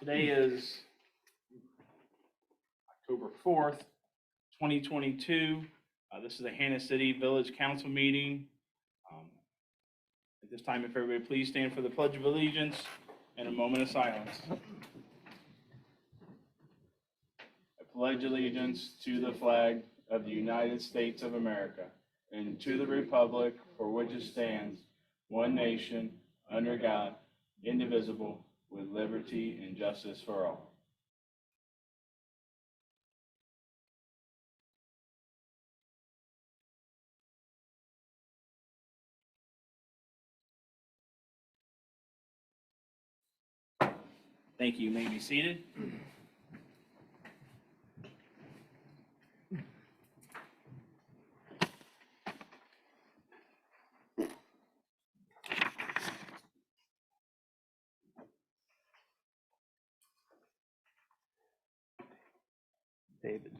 Today is October 4th, 2022. This is the Hannah City Village Council meeting. At this time, if everybody please stand for the Pledge of Allegiance and a moment of silence. I pledge allegiance to the flag of the United States of America and to the republic for which it stands, one nation, under God, indivisible, with liberty and justice for all. Thank you. You may be seated. David.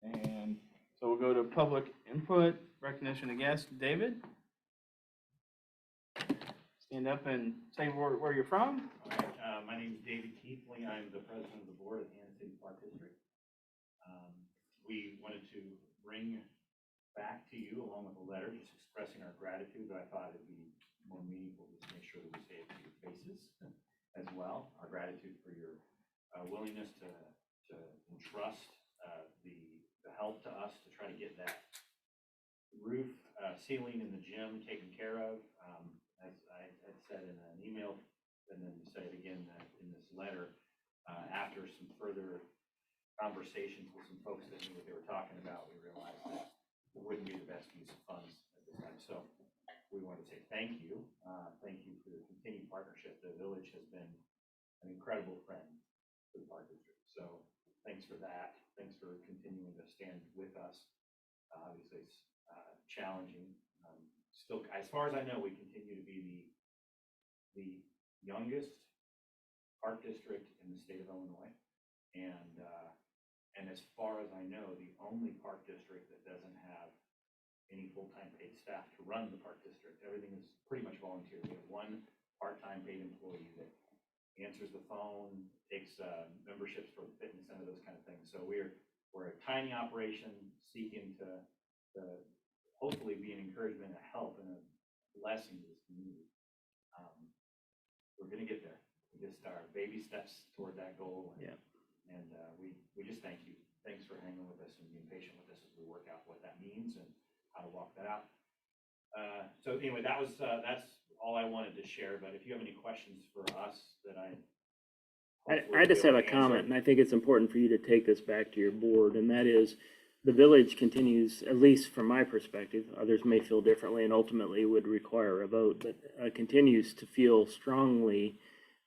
And so we'll go to public input, recognition of guests. David? Stand up and say where you're from. All right. My name is David Keithley. I'm the president of the board of Hannah City Park District. We wanted to bring back to you, along with a letter, just expressing our gratitude, but I thought it'd be more meaningful just to make sure that we say it to your faces as well. Our gratitude for your willingness to entrust the help to us to try to get that roof, ceiling in the gym taken care of. As I had said in an email, and then say it again in this letter, after some further conversations with some folks that knew what they were talking about, we realized that it wouldn't be the best use of funds at this time. So we wanted to say thank you. Thank you for the continued partnership. The village has been an incredible friend to the Park District. So thanks for that. Thanks for continuing to stand with us. Obviously, it's challenging. Still, as far as I know, we continue to be the youngest park district in the state of Illinois, and as far as I know, the only park district that doesn't have any full-time paid staff to run the park district. Everything is pretty much volunteer. We have one part-time paid employee that answers the phone, takes memberships for the fitness center, those kind of things. So we're a tiny operation seeking to hopefully be an encouragement, a help, and a blessing to this community. We're going to get there. We just are baby steps toward that goal. And we just thank you. Thanks for hanging with us and being patient with us as we work out what that means and how to walk that out. So anyway, that's all I wanted to share. But if you have any questions for us that I just have a comment, and I think it's important for you to take this back to your board, and that is the village continues, at least from my perspective, others may feel differently and ultimately would require a vote, but continues to feel strongly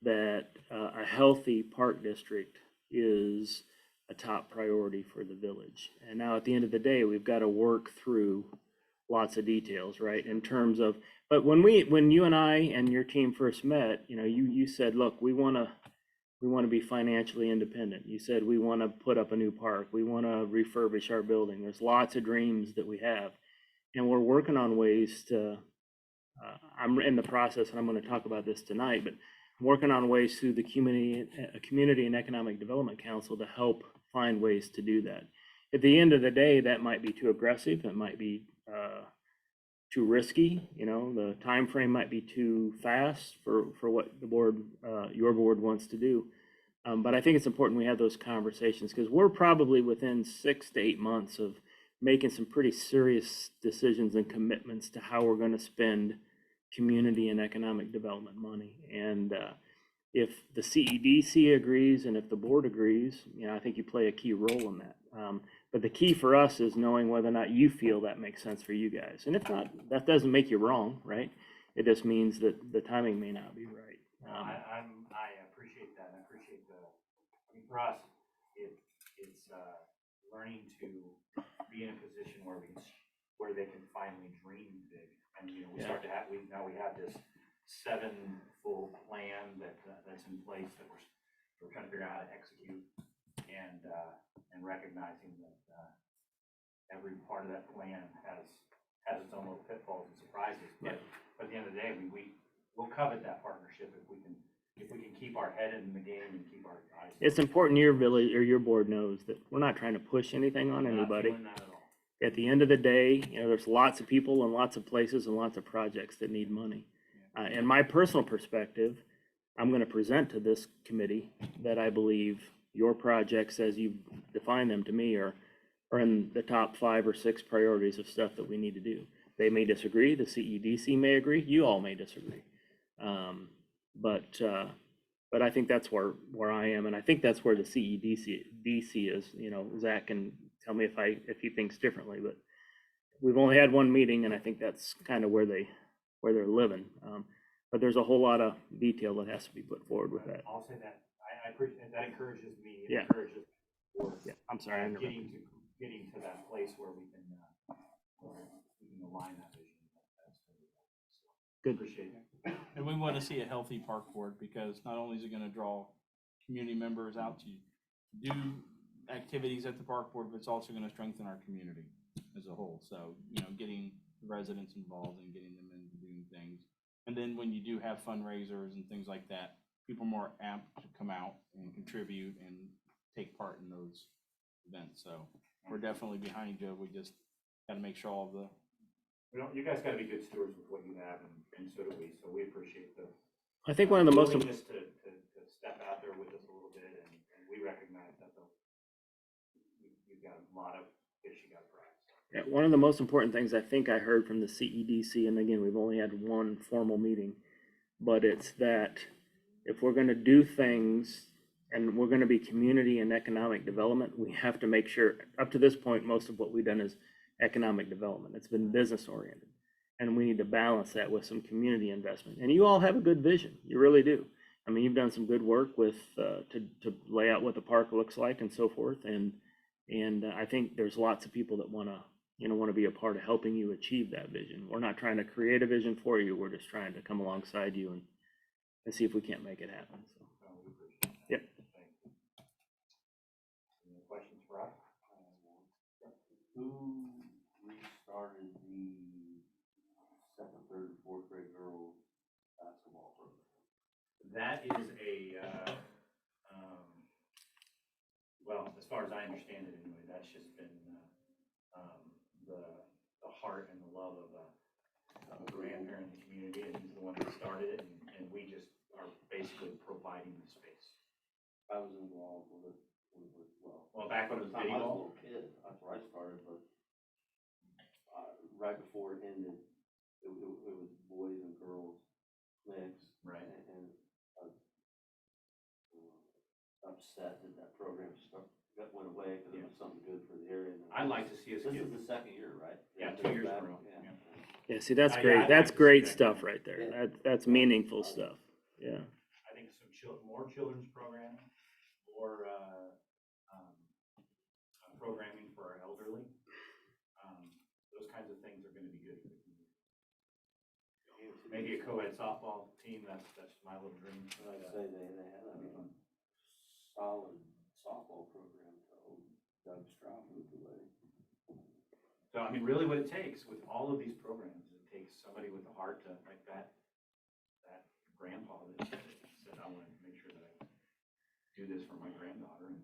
that a healthy park district is a top priority for the village. And now at the end of the day, we've got to work through lots of details, right? In terms of, but when you and I and your team first met, you said, look, we want to be financially independent. You said we want to put up a new park. We want to refurbish our building. There's lots of dreams that we have. And we're working on ways to, I'm in the process, and I'm going to talk about this tonight, but I'm working on ways through the Community and Economic Development Council to help find ways to do that. At the end of the day, that might be too aggressive. It might be too risky. The time frame might be too fast for what the board, your board wants to do. But I think it's important we have those conversations because we're probably within 6 to 8 months of making some pretty serious decisions and commitments to how we're going to spend community and economic development money. And if the CEDC agrees and if the board agrees, I think you play a key role in that. But the key for us is knowing whether or not you feel that makes sense for you guys. And if not, that doesn't make you wrong, right? It just means that the timing may not be right. I appreciate that. I appreciate for us, it's learning to be in a position where they can finally dream big. And we start to have we have this 7-full plan that's in place that we're trying to figure out how to execute, and recognizing that every part of that plan has its own little pitfalls and surprises. But at the end of the day, we'll covet that partnership if we can if we can keep our head in the game and keep our eyes. It's important your village or your board knows that we're not trying to push anything on We're not anybody. doing that at all. At the end of the day, there's lots of people and lots of places and lots of projects that need money. And my personal perspective, I'm going to present to this committee that I believe your projects, as you define them to me, are in the top 5 or 6 priorities of stuff that we need to do. They may disagree. The CEDC may agree. You all may disagree. But I think that's where I am, and I think that's where the CEDC is. Zach can tell me if he thinks differently, but we've only had one meeting, and I think that's kind of where they're living. But there's a whole lot of detail that has to be put forward with that. I'll say that, I appreciate, that encourages me, Yeah. encourages the board. Yeah, I'm sorry. I interrupted. Getting to that place where we can align that vision. That's Good. Appreciate it. And we want to see a healthy park board, because not only is it going to draw community members out to do activities at the park board, but it's also going to strengthen our community as a whole. So, getting the residents involved and getting them into doing things. And then when you do have fundraisers and things like that, people are more apt to come out and contribute and take part in those events. So we're definitely behind you. We just got to make sure all the You guys gotta be good stewards with what you have, and so do we, so we appreciate the I think one of the most willingness to step out there with us a little bit, and we recognize that you've got a lot of fish you gotta fry. Yeah, one of the most important things I think I heard from the CEDC, and again, we've only had one formal meeting, but it's that if we're going to do things and we're going to be community and economic development, we have to make sure, up to this point, most of what we've done is economic development. It's been business oriented, and we need to balance that with some community investment. And you all have a good vision. You really do. I mean, you've done some good work with to lay out what the park looks like and so forth. And I think there's lots of people that want to be a part of helping you achieve that vision. We're not trying to create a vision for you. We're just trying to come alongside you and see if we can't make it happen. So, We appreciate that. Yep. Thank you. Any questions for us? Who restarted the second, third, and fourth grade girls basketball program? That is well, as far as I understand it anyway, that's just been the heart and the love of a grandparent in the community, and he's the one that started it, and we just are basically providing the space. I was involved with it, Well, back when it was I was a video, little kid, that's where I started, but right before it ended, it was boys and girls mixed. right? And I was upset that program went away, because it was something good for the area. I'd like to see us This get, is the second year, right? yeah, 2 years in a row. Yeah. yeah, see, that's Yeah, great. I'd That's like to see great that. stuff right there. That's meaningful stuff. Yeah. I think more children's programming, more programming for our elderly. Those kinds of things are going to be good for the community. Maybe a co-ed softball team. That's my little dream. Like I say, they had a solid softball program until Doug Stroud moved away. So I mean, really, what it takes with all of these programs, it takes somebody with a heart to, like that grandpa that said, I want to make sure that I do this for my granddaughter, and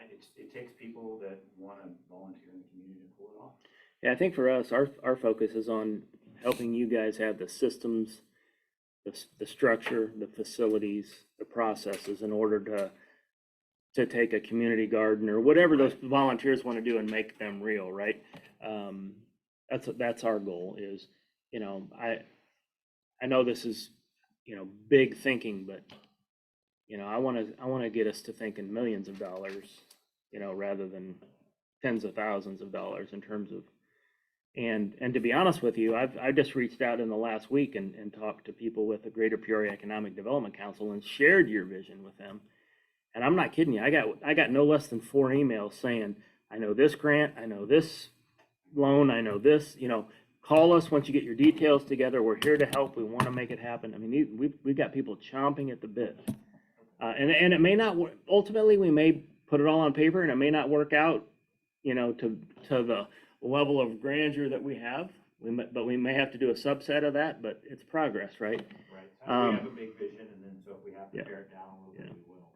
it takes people that want to volunteer in the community to pull it off. Yeah, I think for us, our focus is on helping you guys have the systems, the structure, the facilities, the processes in order to take a community garden or whatever those volunteers want to do and make them real, right? That's our goal is, I know this is, big thinking, but, I want to get us to thinking millions of dollars, rather than tens of thousands of dollars in terms of, and to be honest with you, I've just reached out in the last week and talked to people with the Greater Peoria Economic Development Council and shared your vision with them. And I'm not kidding you. I got no less than 4 emails saying, I know this grant, I know this loan, I know this, call us once you get your details together. We're here to help. We want to make it happen. I mean, we've got people chomping at the bit. And it may not work. Ultimately, we may put it all on paper and it may not work out, to the level of grandeur that we have But we may have to do a subset of that, but it's progress, right? Right, so we have a big vision, and then so if we have to Yeah. pare it down a little bit, we will.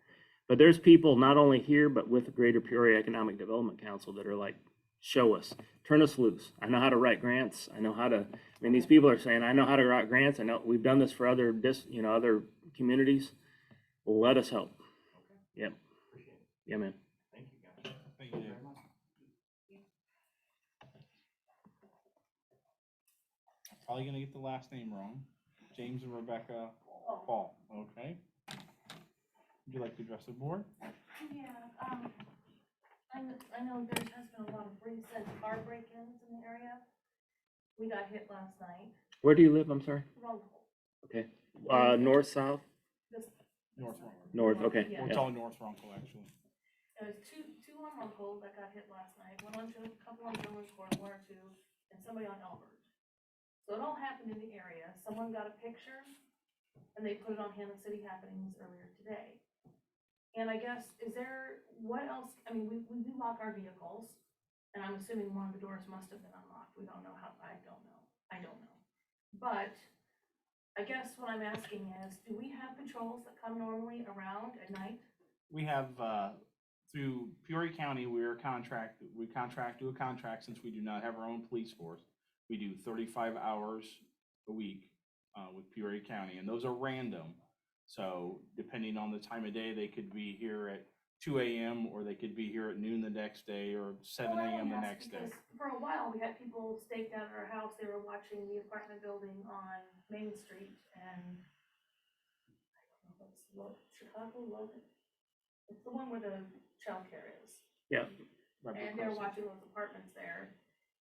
But there's people not only here, but with the Greater Peoria Economic Development Council that are like, show us, turn us loose. I know how to write grants. I know how to, I mean, these people are saying, I know how to write grants. I know we've done this for other, other communities. Let us help. Okay, Yep. appreciate it. Yeah, man. Thank you, guys. Thank you. Very much. Probably gonna get the last name wrong. James and Rebecca Paul, okay? Would you like to address the board? Yeah, I know there has been a lot of recent car break-ins in the area. We got hit last night, Where do you live? I'm sorry. Runkle. Okay. North, south? This- North Runkle. North, okay. Yeah. Well, it's all North Runkle, actually. There's two on Runkle that got hit last night, one on a couple on German's Court, one or two, and somebody on Elbert. So it all happened in the area. Someone got a picture, and they put it on Hannah City Happenings earlier today. And I guess, what else, I mean, we do lock our vehicles, and I'm assuming one of the doors must have been unlocked. We don't know how, I don't know. But I guess what I'm asking is, do we have patrols that come normally around at night? We have, through Peoria County, we contract to a contract since we do not have our own police force. We do 35 hours a week with Peoria County, and those are random. So depending on the time of day, they could be here at 2 a.m. or they could be here at noon the next day or 7 Well, I a.m. only the ask next day. because For a while, we had people staked out at our house. They were watching the apartment building on Main Street and I don't know if it's Chicago, Logan. It's the one where the childcare is. Yeah. And they were watching those apartments there.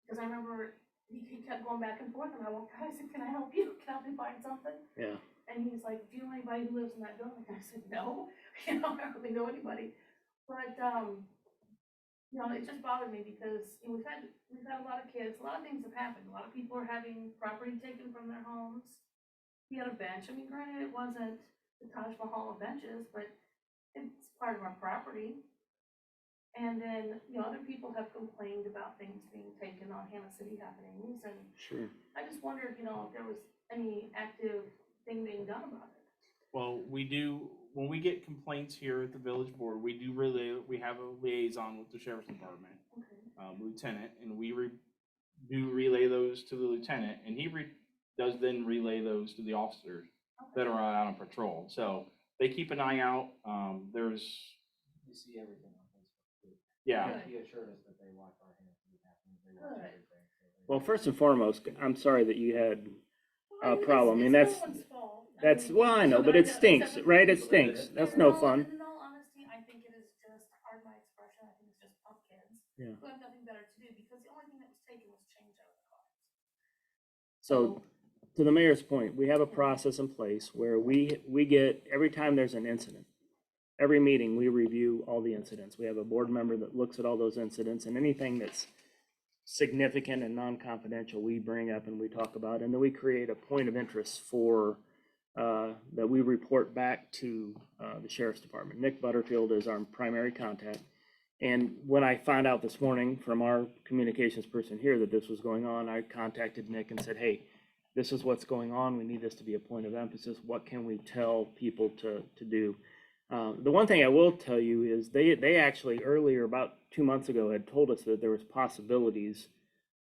Because I remember he kept going back and forth and I went, guys, can I help you? Can I help you find something? Yeah. And he's like, do you know anybody who lives in that building? I said, no, I don't really know anybody. But, it just bothered me because we've had a lot of kids, a lot of things have happened. A lot of people are having property taken from their homes. We had a bench. I mean, granted, it wasn't the Taj Mahal of benches, but it's part of our property. And then, other people have complained about things being taken on Hannah City Happenings. And Sure. I just wondered, if there was any active thing being done about it. Well, we do, when we get complaints here at the village board, we have a liaison with the sheriff's department, Okay. lieutenant, and we do relay those to the lieutenant, and he does then relay those to the officers that are out on patrol. So they keep an eye out. You see everything on Facebook too. Yeah. Good. He assured us that they watch our hands, they watch Good. everything. So they- Well, first and foremost, I'm sorry that you had Well, problem. I mean, it's that's- no one's fault. well, I know, but it stinks, right? It stinks. That's no fun. In all honesty, I think it is just, pardon my expression, I think it's just punk kids. Yeah. Who have nothing better to do, because the only thing that was taken was change out of the cars. So, to the mayor's point, we have a process in place where we get, every time there's an incident, every meeting, we review all the incidents. We have a board member that looks at all those incidents, and anything that's significant and non-confidential, we bring up and we talk about, and then we create a point of interest for, that we report back to the sheriff's department. Nick Butterfield is our primary contact. And when I found out this morning from our communications person here that this was going on, I contacted Nick and said, hey, this is what's going on. We need this to be a point of emphasis. What can we tell people to do? The one thing I will tell you is they actually earlier, about 2 months ago, had told us that there was possibilities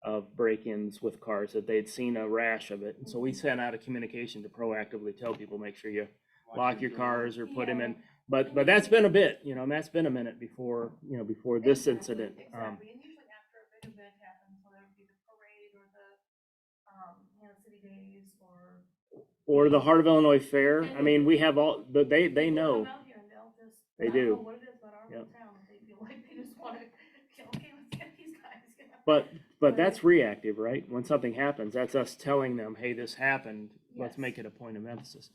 of break-ins with cars, that they'd seen a rash of it. And so we sent out a communication to proactively tell people, make sure you lock your cars or put them in. But that's been a bit, and that's been a minute before, before this incident. Exactly, and usually after a big event happens, whether it be the parade or the, Hannah City Days Or the Heart of Illinois Fair. I mean, we have all, but they People know. come out here and they'll just, They I don't do. know what it is about our Yep. little town, that they feel like they just wanna, okay, let's get these guys. But that's reactive, right? When something happens, that's us telling them, hey, this happened, let's Yes. make it a point of emphasis.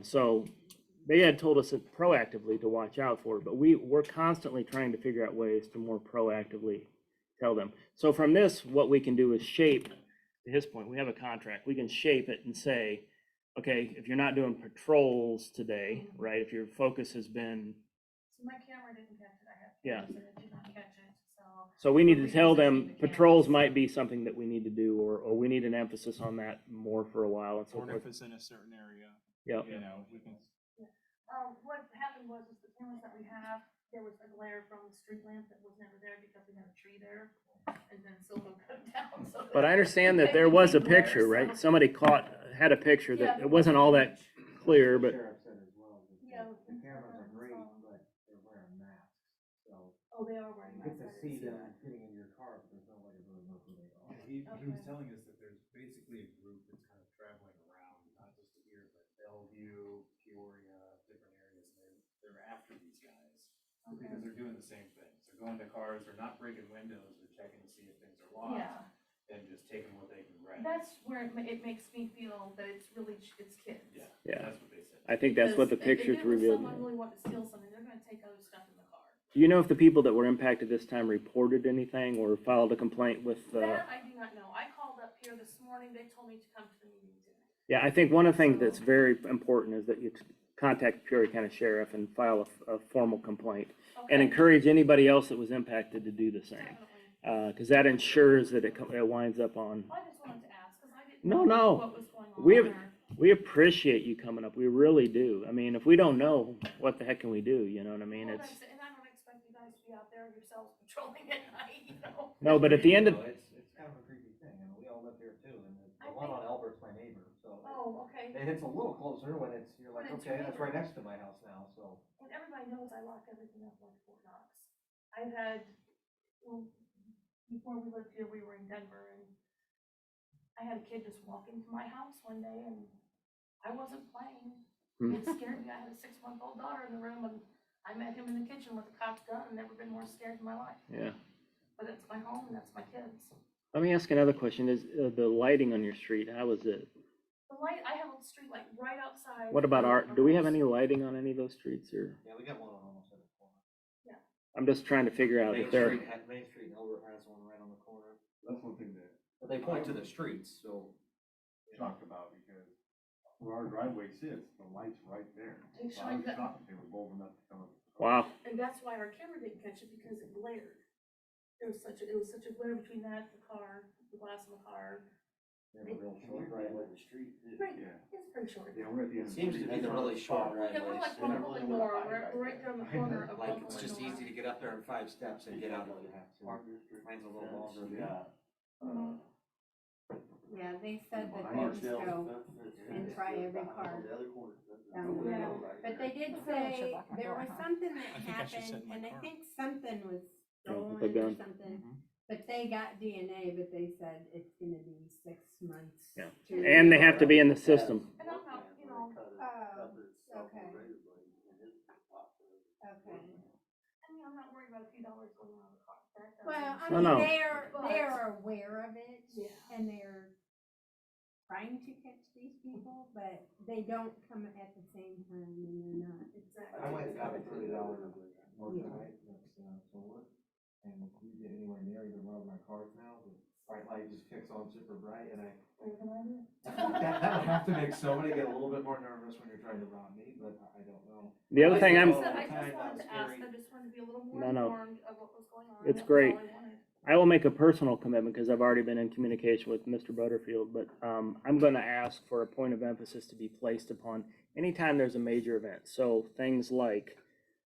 So they had told us proactively to watch out for it, but we're constantly trying to figure out ways to more proactively tell them. So from this, what we can do is shape, to his point, we have a contract, we can shape it and say, okay, if you're not doing patrols today, right, if your focus has been, So my camera didn't catch it, I have Yeah. cameras and it did not catch it, so So we need to tell Repositioning them the patrols cameras. might be something that we need to do, or we need an emphasis on that more for a while and so Or if forth. it's in a certain area, Yep. you know, we can, What happened was, is the cameras that we have, there was a glare from the street lamp that was never there because we had a tree there, and then Silva cut it down, so. But I understand that It there was a became glare, picture, so- right? Somebody had a picture that Yeah, it wasn't all that clear, but Sheriff said as well, that Yeah, the cameras are great, but they're wearing masks, so Oh, they are wearing you get masks. to I see didn't them getting in your car, but there's no way to really know who they are. He was Okay. telling us that there's basically a group that's kind of traveling around, not just here, but Bellevue, Peoria, different areas, and they're after these guys. Because they're doing the same things. They're going to cars, they're not breaking windows, they're checking to see if things are locked, Yeah, and just taking what they can rent. that's where it makes me feel that it's really, it's kids. Yeah, Yeah. that's what they said. I think that's what the Because pictures if it was revealed. someone really wanted to steal something, they're gonna take other stuff in the car. Do you know if the people that were impacted this time reported anything or filed a complaint with, That I do not know. I called up here this morning, they told me to come to the meeting today. yeah, I think one of the things that's very important is that you contact Peoria County Sheriff and file a formal complaint and Okay, encourage anybody else that was impacted to do the same. definitely. Cause that ensures that it winds up on, I just wanted to ask, cause I didn't No, know no. what was going on We have- there. we appreciate you coming up. We really do. I mean, if we don't know, what the heck can we do? You know what I mean? Well, It's, that's it, and I don't expect you guys to be out there yourselves patrolling at night, you know? no, but at the end of, It's kind of a creepy thing, I mean, we all live here too, and I the one think- on Albert's my neighbor, so. Oh, okay. And it's a little closer when it's, you're like, When it's okay, that's right raining. next to my house now, so. And everybody knows I lock everything up like Fort Knox. I've had, well, before we lived here, we were in Denver, and I had a kid just walk into my house one day, and I wasn't playing. It scared me. I had a 6-month-old daughter in the room, and I met him in the kitchen with a cocked gun, and never been more scared in my life. yeah. But it's my home, and that's my kids. Let me ask another question. Is the lighting on your street, how is it? The light, I have a street light right outside. What about our do we have house. any lighting on any of those streets or? Yeah, we got one on almost every corner. I'm just trying to figure out if they're, Main Street, and Albert has one right on the corner. That's one thing that But they point to the streets, so. talked about, because where our driveway sits, the light's right there. They So I shine was that- shocked that they were bold enough to come up. wow. And that's why our camera didn't catch it, because it glared. It was such a glare between that, the car, the glass in the car. They have a real short driveway. The street, Right, yeah. it's pretty short. Yeah, we're at the end. Seems to be the really short Yeah, we're like one Holy Moore, we're right there on the corner of Like, one it's Holy just Moore. easy to get up there in 5 steps and get out of it. Mine's a little longer. Yeah. Mhm. Yeah, they said that Behind they would go and try every car down the Yeah. road. But they did say there was something that I think I should sit happened, in my and I car. think something was Yeah, with stolen the or gun. something. Mhm. But they got DNA, but they said it's gonna be 6 months. Yeah. to- And they have to be in the system. And I'm not, you know, Oh, okay. Okay. I mean, I'm not worried about a few dollars going on the car. That doesn't- Well, I No, mean, no. they're aware of it, Yeah. and they're trying to catch these people, but they don't come at the same time, and they're not. Exactly. I went and got a $30 more Yeah. tonight, that's solar, and if you get anywhere near either one of my cars now, the bright light just kicks on super bright, and that would have to make somebody get a little bit more nervous when you're trying to rob me, but I don't know. The other thing I'm, I just wanted to ask, I just wanted to be a little more No, no. informed of what was going on. It's That was great. all I wanted. I will make a personal commitment because I've already been in communication with Mr. Butterfield, but I'm going to ask for a point of emphasis to be placed upon anytime there's a major event. So things like,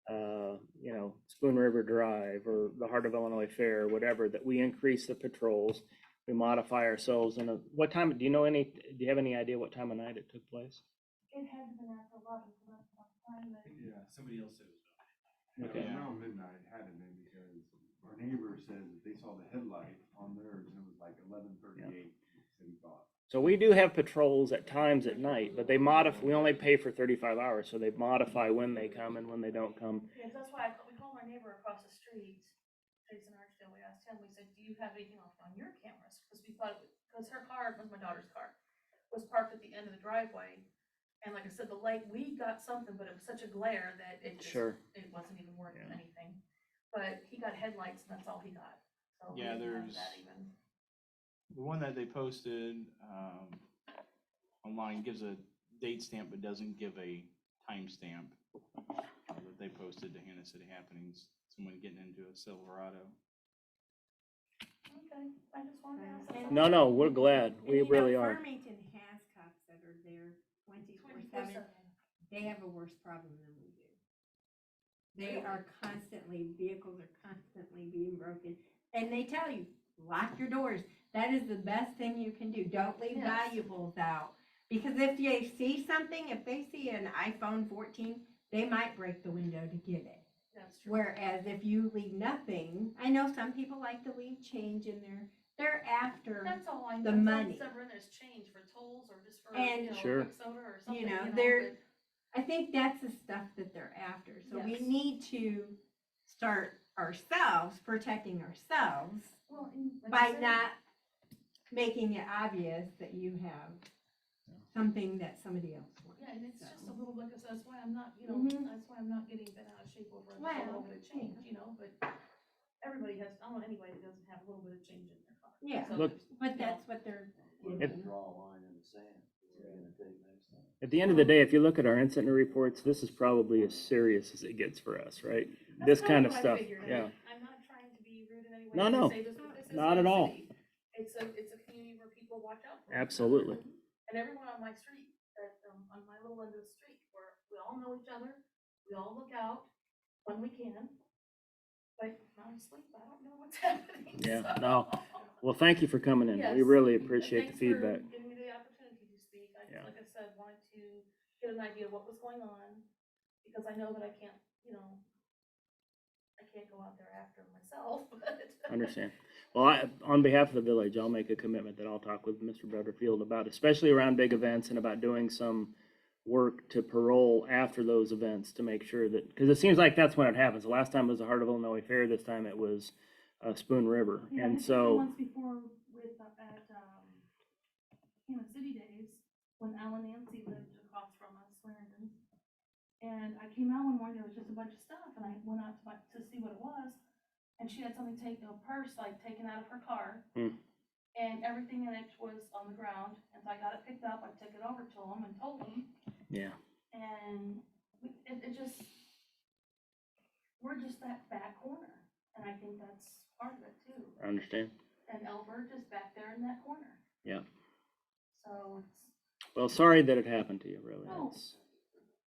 you know, Spoon River Drive or the Heart of Illinois Fair, or whatever, that we increase the patrols, we modify ourselves. And what time? Do you have any idea what time of night it took place? It had to be after 11, so that's about the time that. Yeah, somebody else said it was. Okay. Around midnight, it had to be, because our neighbor said that they saw the headlight on theirs, and it was like 11:38, said he thought. So we do have patrols at times at night, but we only pay for 35 hours, so they modify when they come and when they don't come. Yeah, that's why we called my neighbor across the street, Jason Archdale. We asked him, we said, do you have anything on your cameras? Because we thought, because her car, was my daughter's car, was parked at the end of the driveway. And like I said, the light, we got something, but it was such a glare that it just, Sure. it wasn't even worth Yeah. anything. But he got headlights, and that's all he got. So we Yeah, didn't have there's- that even. The one that they posted online gives a date stamp but doesn't give a time stamp that they posted to Hannah City Happenings. Someone getting into a Silverado. Okay, I just wanted to ask. And- that's No, all. no, we're glad. And We you know, really are. Farmington has cops that are there 24/7. 24/7. They have a worse problem than we do. They are constantly, vehicles are constantly being broken. And they tell you, lock your doors. That is the best thing you can do. Don't leave Yes. valuables out. Because if they see something, if they see an iPhone 14, they might break the window to get it. That's true. Whereas if you leave nothing, I know some people like to leave change in there. They're after, That's all I know. the That's all money. that's ever in there's change for tolls or just for, And- you know, Sure. a quick soda or something, you know, but- they're, I think that's the stuff that they're after. So we Yes. need to start ourselves, protecting ourselves Well, and like I by said, not making it obvious that you have something that somebody else wants. Yeah, and it's so. just a little bit, because that's why I'm not, you know, Mhm. that's why I'm not getting bent out of shape over a Well, little bit of change, you know, but everybody has, I don't know anybody that doesn't have a little bit of change in their car. Yeah. So Look- it's- But you know, that's what they're. It- Draw a line in the sand. We're gonna take next time. At the end of the day, if you look at our incident reports, this is probably as serious as it gets for us, right? that's This kinda kind of what I stuff, figured. yeah. I'm not trying to be rude in any way. No, when I no, say this, but this is not at Young all. City. It's a community where people watch out for each other. Absolutely. And everyone on my street, on my little end of the street, where we all know each other, we all look out when we can. But if I'm asleep, I don't know what's happening. Yeah, so. no. Well, thank you for coming in. We Yes. really And appreciate the thanks feedback. for giving me the opportunity to speak. I Yeah. just, like I said, wanted to get an idea of what was going on, because I know that I can't, you know, I can't go out there after myself, but. Understand. Well, on behalf of the village, I'll make a commitment that I'll talk with Mr. Butterfield about, especially around big events and about doing some work to parole after those events to make sure that, because it seems like that's when it happens. The last time it was the Heart of Illinois Fair, this time it was Spoon River. Yeah, And it's so, once before with, at, Kansas City days, when Alan Nancy lived across from us, Clarendon. And I came out one morning, there was just a bunch of stuff, and I went out to see what it was. And she had something a purse like taken out of her car. Hmm. And everything in it was on the ground, and so I got it picked up, I took it over to them and told them, yeah, and it just, we're just that back corner, and I think that's part of it too. I understand. And Elbert is back there in that corner. Yeah. So it's, Well, sorry that it happened to you, really. No. It's-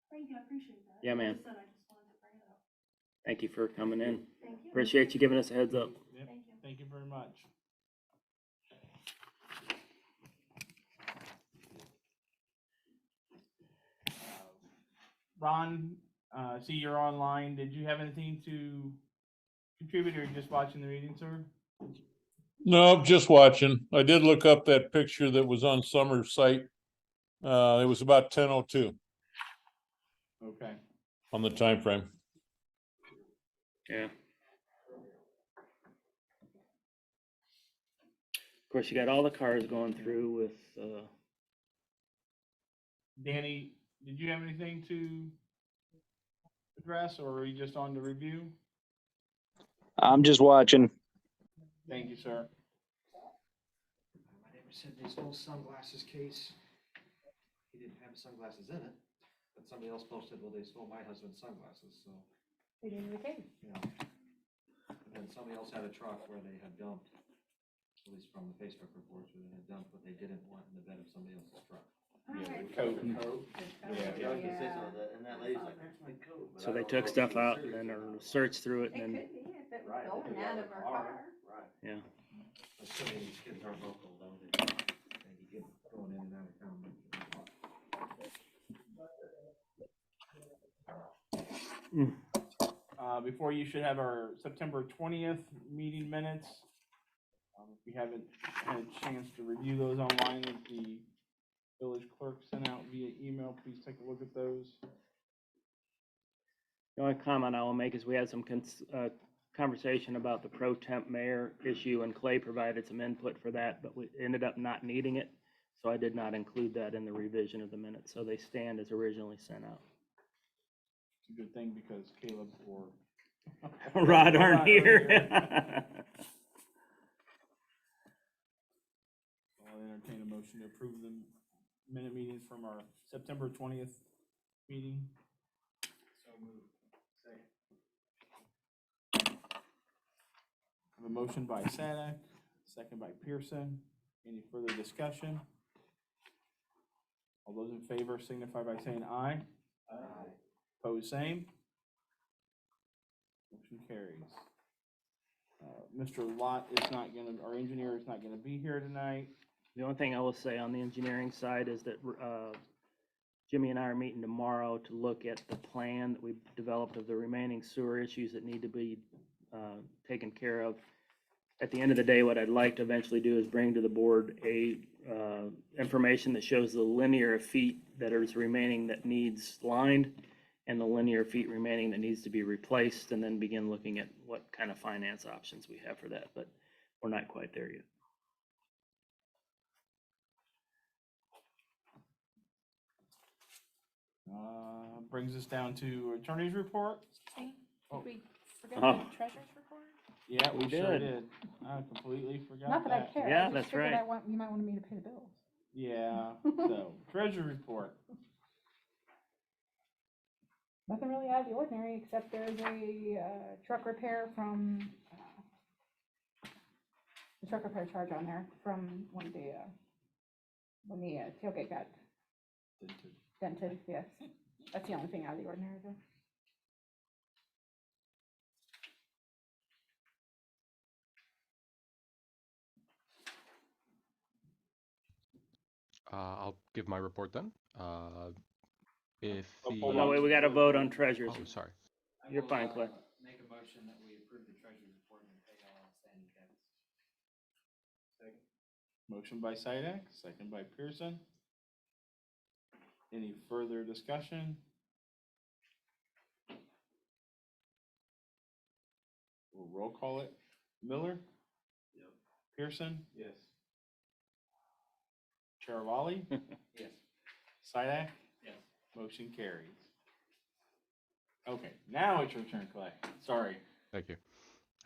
thank you, I appreciate that. Yeah, ma'am. Like I said, I just wanted to bring it up. Thank you for coming in. Thank you. Appreciate you giving us a heads up. Yep. Thank you. Thank you very much. Ron, see you're online. Did you have anything to contribute, or just watching the meeting, sir? No, just watching. I did look up that picture that was on Summer's site. It was about 10:02 Okay. on the time frame. Yeah. Of course, you got all the cars going through with, Danny, did you have anything to address, or are you just on the review? I'm just watching. Thank you, sir. My neighbor said they stole sunglasses case. He didn't have sunglasses in it, but somebody else posted, well, they stole my husband's sunglasses, so, We didn't retain. yeah. And then somebody else had a truck where they had dumped, at least from the Facebook reports, where they had dumped what they didn't want in the bed of somebody else's truck. Yeah, the coat. Yeah, and that lady's like, that's my coat. But so I they don't took know if stuff she was out serious and then or or not. searched through it It and then, could be if it was Right, they took going it out of of the our car. car. Right. yeah. Assuming these kids aren't local, though, they get going in and out of town. Before you should have our September 20th meeting minutes. If you haven't had a chance to review those online that the village clerk sent out via email, please take a look at those. The only comment I will make is we had some conversation about the pro temp mayor issue, and Clay provided some input for that, but we ended up not needing it. So I did not include that in the revision of the minutes, so they stand as originally sent out. It's a good thing because Caleb or Rod aren't here. I'll entertain a motion to approve the minute meetings from our September 20th meeting. So moved. Second. I have a motion by Sadak, second by Pearson. Any further discussion? All those in favor signify by saying aye. Aye. Pose same. Motion carries. Mr. Lott is not gonna, our engineer is not gonna be here tonight. The only thing I will say on the engineering side is that Jimmy and I are meeting tomorrow to look at the plan that we've developed of the remaining sewer issues that need to be taken care of. At the end of the day, what I'd like to eventually do is bring to the board information that shows the linear feet that is remaining that needs lined and the linear feet remaining that needs to be replaced, and then begin looking at what kind of finance options we have for that, but we're not quite there yet. Brings us down to attorney's report. Did Oh. we forget Oh. the treasurer's report? Yeah, we We sure did. did. I completely forgot Not that I that. care. Yeah, I just that's figured right. you might want me to pay the bills. Yeah, so treasury report. Nothing really out of the ordinary, except there's a truck repair from, the truck repair charge on there from when the tailgate got dented, yes. That's the only thing out of the ordinary though. I'll give my report then. If the. Oh, no, wait, we got to vote on treasurers. Oh, sorry. You're fine, Clay. Make a motion that we approve the treasurer's report and pay all outstanding debts. Second. Motion by Sidak, second by Pearson. Any further discussion? We'll roll call it. Miller? Yep. Pearson? Yes. Charavali? Yes. Sidak? Yes. Motion carries. Okay, now it's your turn, Clay. Sorry. Thank you.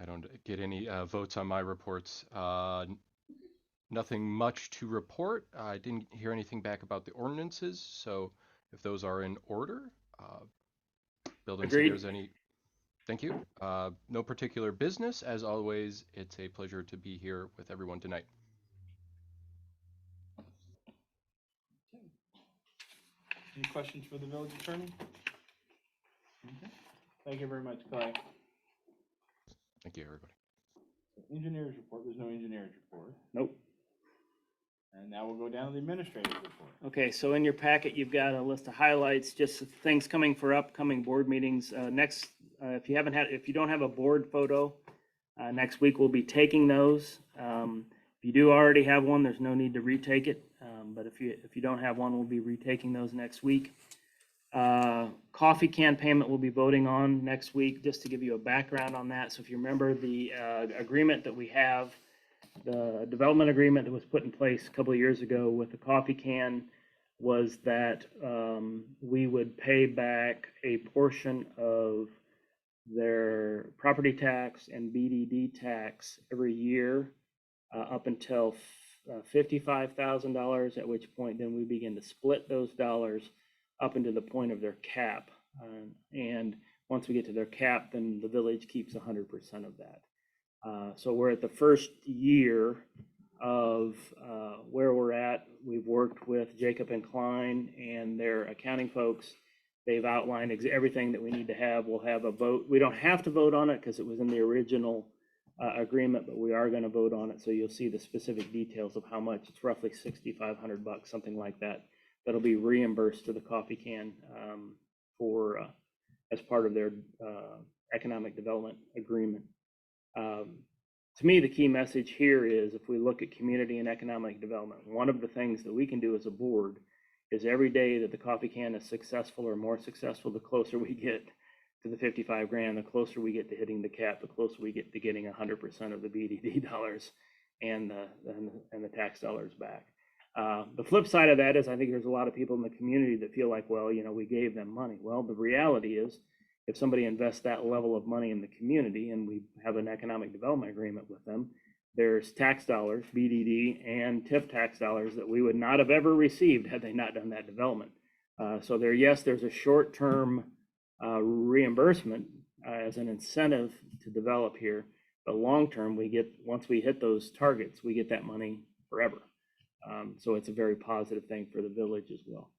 I don't get any votes on my reports. Nothing much to report. I didn't hear anything back about the ordinances, so if those are in order, buildings, if Agreed. there's any. Thank you. No particular business. As always, it's a pleasure to be here with everyone tonight. Any questions for the village attorney? Okay. Thank you very much, Clay. Thank you, everybody. Engineer's report, there's no engineer's report. Nope. And now we'll go down to the administrative report. Okay, so in your packet, you've got a list of highlights, just things coming for upcoming board meetings. Next, if you don't have a board photo, next week we'll be taking those. If you do already have one, there's no need to retake it. But if you don't have one, we'll be retaking those next week. Coffee can payment we'll be voting on next week, just to give you a background on that. So if you remember the agreement that we have, the development agreement that was put in place a couple of years ago with the coffee can was that we would pay back a portion of their property tax and BDD tax every year up until $55,000, at which point then we begin to split those dollars up into the point of their cap. And once we get to their cap, then the village keeps 100% of that. So we're at the first year of where we're at. We've worked with Jacob and Klein and their accounting folks. They've outlined everything that we need to have. We'll have a vote. We don't have to vote on it because it was in the original agreement, but we are going to vote on it. So you'll see the specific details of how much. It's roughly $6,500, something like that. That'll be reimbursed to the coffee can for as part of their economic development agreement. To me, the key message here is if we look at community and economic development, one of the things that we can do as a board is every day that the coffee can is successful or more successful, the closer we get to the 55 grand, the closer we get to hitting the cap, the closer we get to getting 100% of the BDD dollars and the tax dollars back. The flip side of that is I think there's a lot of people in the community that feel like, well, we gave them money. Well, the reality is if somebody invests that level of money in the community and we have an economic development agreement with them, there's tax dollars, BDD and TIF tax dollars that we would not have ever received had they not done that development. So there's a short-term reimbursement as an incentive to develop here, But long-term, once we hit those targets, we get that money forever. So it's a very positive thing for the village as well.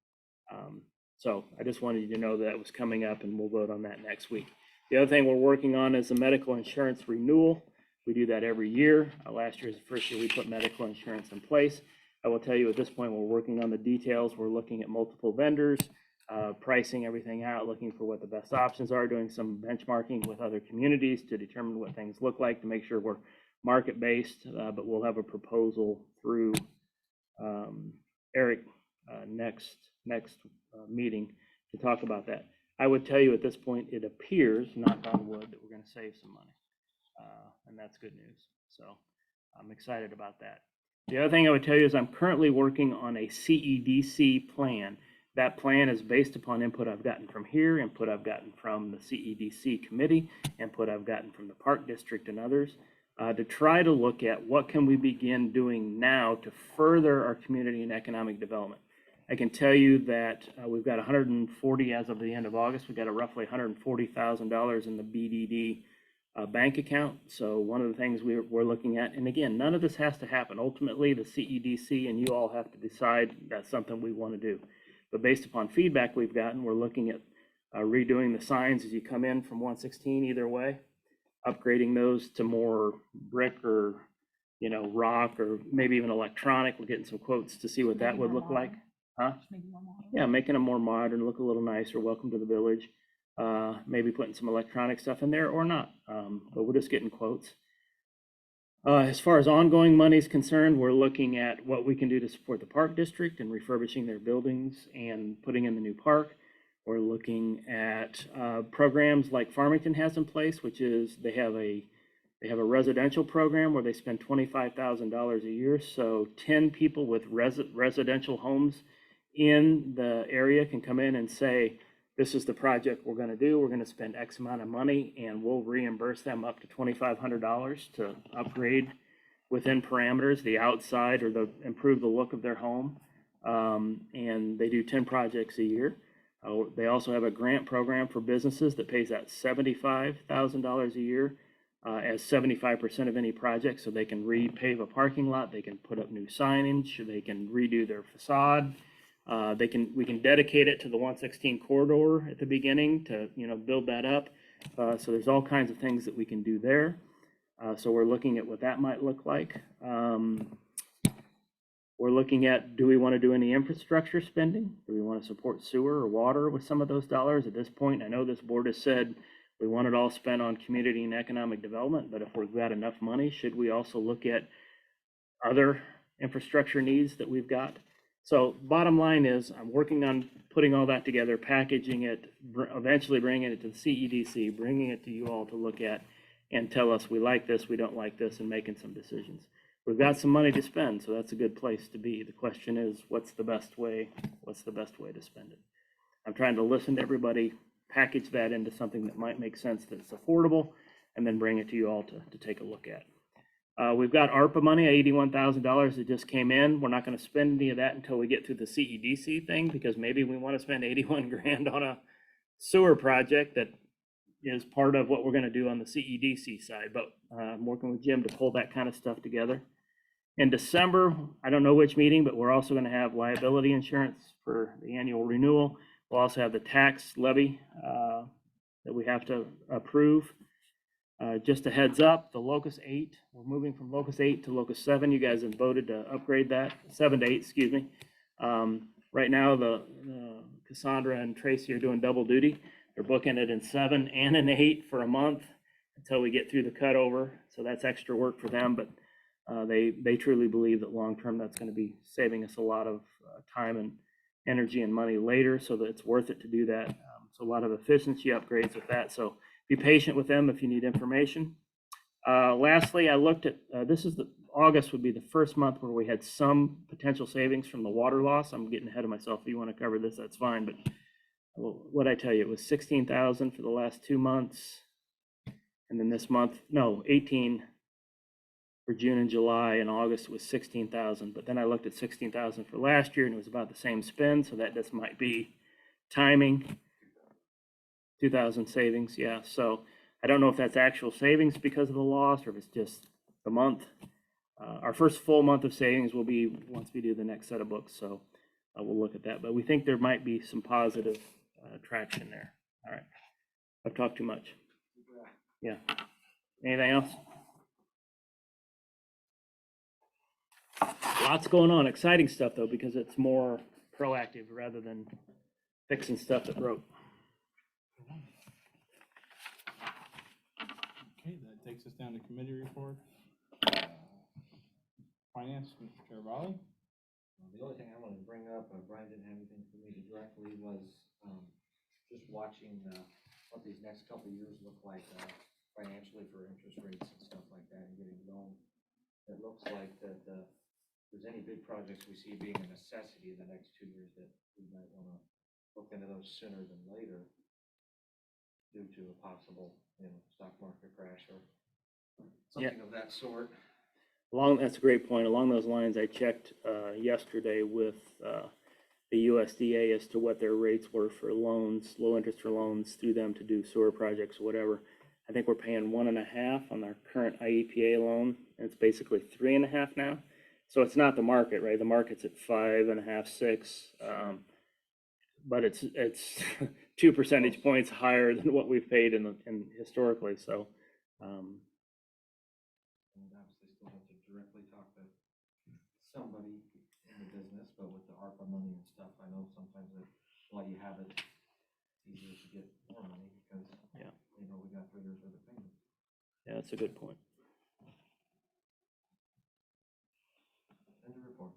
So I just wanted you to know that was coming up, and we'll vote on that next week. The other thing we're working on is the medical insurance renewal. We do that every year. Last year is the first year we put medical insurance in place. I will tell you at this point, we're working on the details. We're looking at multiple vendors, pricing everything out, looking for what the best options are, doing some benchmarking with other communities to determine what things look like to make sure we're market-based, but we'll have a proposal through Eric next meeting to talk about that. I would tell you at this point, it appears, knock on wood, that we're going to save some money, and that's good news. So I'm excited about that. The other thing I would tell you is I'm currently working on a CEDC plan. That plan is based upon input I've gotten from here, input I've gotten from the CEDC committee, input I've gotten from the Park District and others, to try to look at what can we begin doing now to further our community and economic development. I can tell you that we've got 140 as of the end of August. We've got roughly $140,000 in the BDD bank account. So one of the things we're looking at, and again, none of this has to happen. Ultimately, the CEDC and you all have to decide that's something we want to do. But based upon feedback we've gotten, we're looking at redoing the signs as you come in from 116 either way, upgrading those to more brick or, rock, or maybe even electronic. We're getting some quotes to see what that would look like. Huh? Yeah, making them more modern, look a little nicer. Welcome to the village. Maybe putting some electronic stuff in there or not. But we're just getting quotes. As far as ongoing money is concerned, we're looking at what we can do to support the Park District and refurbishing their buildings and putting in the new park. We're looking at programs like Farmington has in place, which is they have a residential program where they spend $25,000 a year. So 10 people with residential homes in the area can come in and say, this is the project we're going to do. We're going to spend X amount of money, and we'll reimburse them up to $2,500 to upgrade within parameters, the outside or improve the look of their home. And they do 10 projects a year. They also have a grant program for businesses that pays out $75,000 a year as 75% of any project. So they can repave a parking lot, they can put up new signage, they can redo their facade. We can dedicate it to the 116 corridor at the beginning to build that up. So there's all kinds of things that we can do there. So we're looking at what that might look like. We're looking at, do we want to do any infrastructure spending? Do we want to support sewer or water with some of those dollars? At this point, I know this board has said we want it all spent on community and economic development, but if we've got enough money, should we also look at other infrastructure needs that we've got? So bottom line is I'm working on putting all that together, packaging it, eventually bringing it to the CEDC, bringing it to you all to look at and tell us we like this, we don't like this, and making some decisions. We've got some money to spend, so that's a good place to be. The question is, what's the best way to spend it? I'm trying to listen to everybody, package that into something that might make sense, that's affordable, and then bring it to you all to take a look at. We've got ARPA money, $81,000 that just came in. We're not going to spend any of that until we get through the CEDC thing, because maybe we want to spend 81 grand on a sewer project that is part of what we're going to do on the CEDC side. But I'm working with Jim to pull that kind of stuff together. In December, I don't know which meeting, but we're also going to have liability insurance for the annual renewal. We'll also have the tax levy that we have to approve. Just a heads up, the Locust 8, we're moving from Locust 8 to Locust 7. You guys have voted to upgrade that, 7 to 8, excuse me. Right now, the Cassandra and Tracy are doing double duty. They're booking it in 7 and in 8 for a month until we get through the cutover. So that's extra work for them, but they truly believe that long-term that's going to be saving us a lot of time and energy and money later, so that it's worth it to do that. So a lot of efficiency upgrades with that. So be patient with them if you need information. Lastly, I looked at, August would be the first month where we had some potential savings from the water loss. I'm getting ahead of myself. If you want to cover this, that's fine. But what I tell you, it was 16,000 for the last 2 months. And then this month, 18 for June and July. And August was 16,000. But then I looked at 16,000 for last year and it was about the same spend. So that just might be timing. 2,000 savings, yeah. So I don't know if that's actual savings because of the loss or if it's just the month. Our first full month of savings will be once we do the next set of books, so we'll look at that. But we think there might be some positive traction there. All right, I've talked too much. Yeah. Anything else? Lots going on, exciting stuff though, because it's more proactive rather than fixing stuff that broke. Okay, that takes us down to committee report. Finance, Mr. Terravali. The only thing I wanted to bring up, Brian didn't have anything for me directly, was just watching what these next couple of years look like financially for interest rates and stuff like that and getting loans. It looks like that if there's any big projects we see being a necessity in the next 2 years, that we might want to look into those sooner than later due to a possible, stock market crash or something of that sort. That's a great point. Along those lines, I checked yesterday with the USDA as to what their rates were for loans, low interest for loans through them to do sewer projects or whatever. I think we're paying 1.5 on our current IEPA loan, and it's basically 3.5 now. So it's not the market, right? The market's at 5.5, 6, but it's 2 percentage points higher than what we've paid in historically. So. And obviously still have to directly talk to somebody in the business, but with the ARPA money and stuff, I know sometimes while you have it, it's easier to get more money because, we got figures for the payments. Yeah, that's a good point. End of report.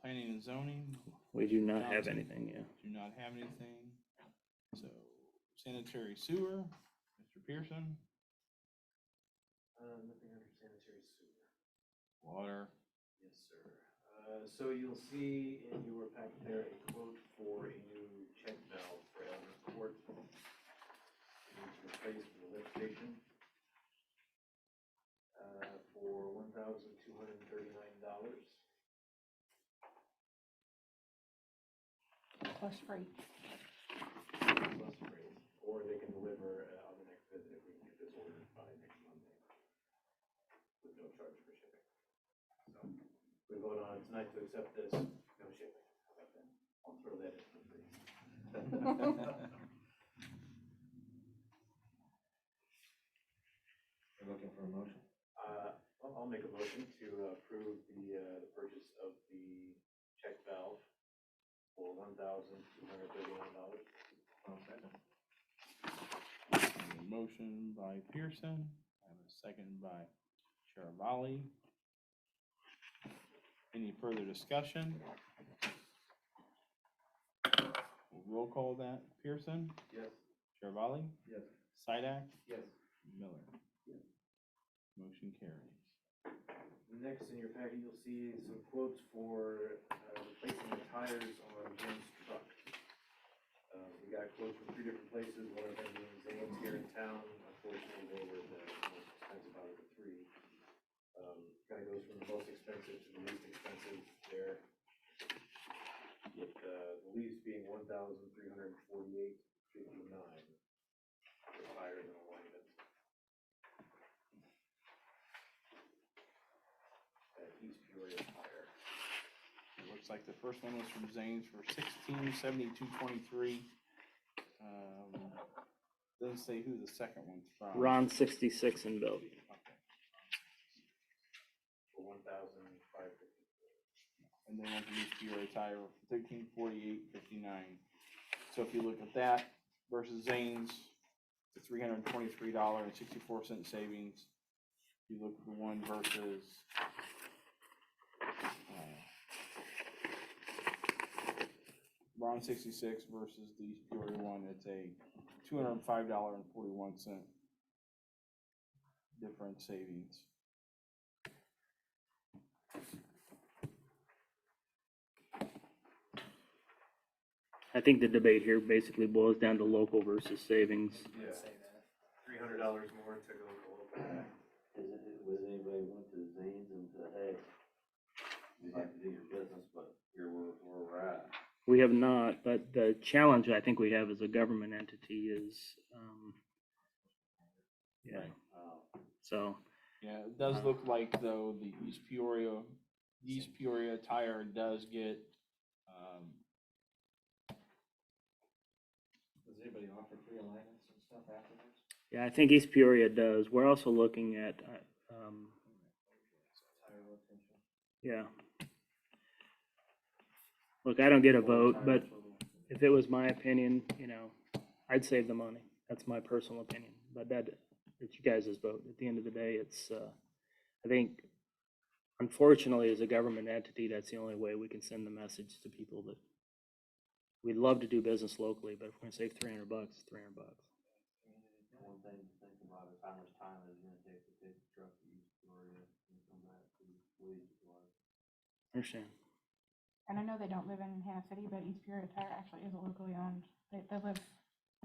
Planning and zoning. We do not have anything, Do not have anything. So sanitary sewer, Mr. Pearson. Nothing under sanitary sewer. Water. Yes, sir. So you'll see in your packet there a quote for a new check valve for Elder Court. It needs replaced for the lift station. For $1,239. Plus freight. Plus freight. Or they can deliver on the next visit if we can get this ordered by next Monday. With no charge for shipping. So we vote on it tonight to accept this, no shipping. How about that? I'll throw that in for free. You're looking for a motion? I'll make a motion to approve the purchase of the check valve for $1,239. A motion by Pearson, I have a second by Terravali. Any further discussion? We'll roll call that. Pearson? Yes. Terravali? Yes. Sidak? Yes. Miller? Yes. Motion carries. Next in your packet, you'll see some quotes for replacing the tires on Jim's truck. We got quotes from 3 different places, one of them being Zane's here in town. Unfortunately, they were the most expensive out of the 3. Kind of goes from the most expensive to the least expensive there. With the least being $1,348.59 for tires and alignment. East Peoria Tire. It looks like the first one was from Zane's for $1672.23. Doesn't say who the second one's from. Ron 66 in Bellevue. Okay. For $1,554. And then one from East Peoria Tire for $1348.59. So if you look at that versus Zane's, the $323.64 savings. You look at the one versus Ron 66 versus the East Peoria one, it's a $205.41 different savings. I think the debate here basically boils down to local versus savings. Yeah. $300 more to go to local. Was anybody went to Zane's and said, hey, we'd like to do your business, but here we're at. We have not, but the challenge I think we have as a government entity is, yeah, so. Yeah, it does look like though the East Peoria tire does get, Does anybody offer free alignments and stuff afterwards? Yeah, I think East Peoria does. We're also looking at, Tire rotation. yeah. Look, I don't get a vote, but if it was my opinion, you know, I'd save the money. That's my personal opinion, but it's you guys' vote. At the end of the day, it's, I think, unfortunately, as a government entity, that's the only way we can send the message to people that we'd love to do business locally, but if we're gonna save $300, it's $300. One thing to think about is how much time it's gonna take to take the truck to East Peoria and come back to Williamsburg. Understand? And I know they don't live in Hannah City, but East Peoria Tire actually is a locally owned, they live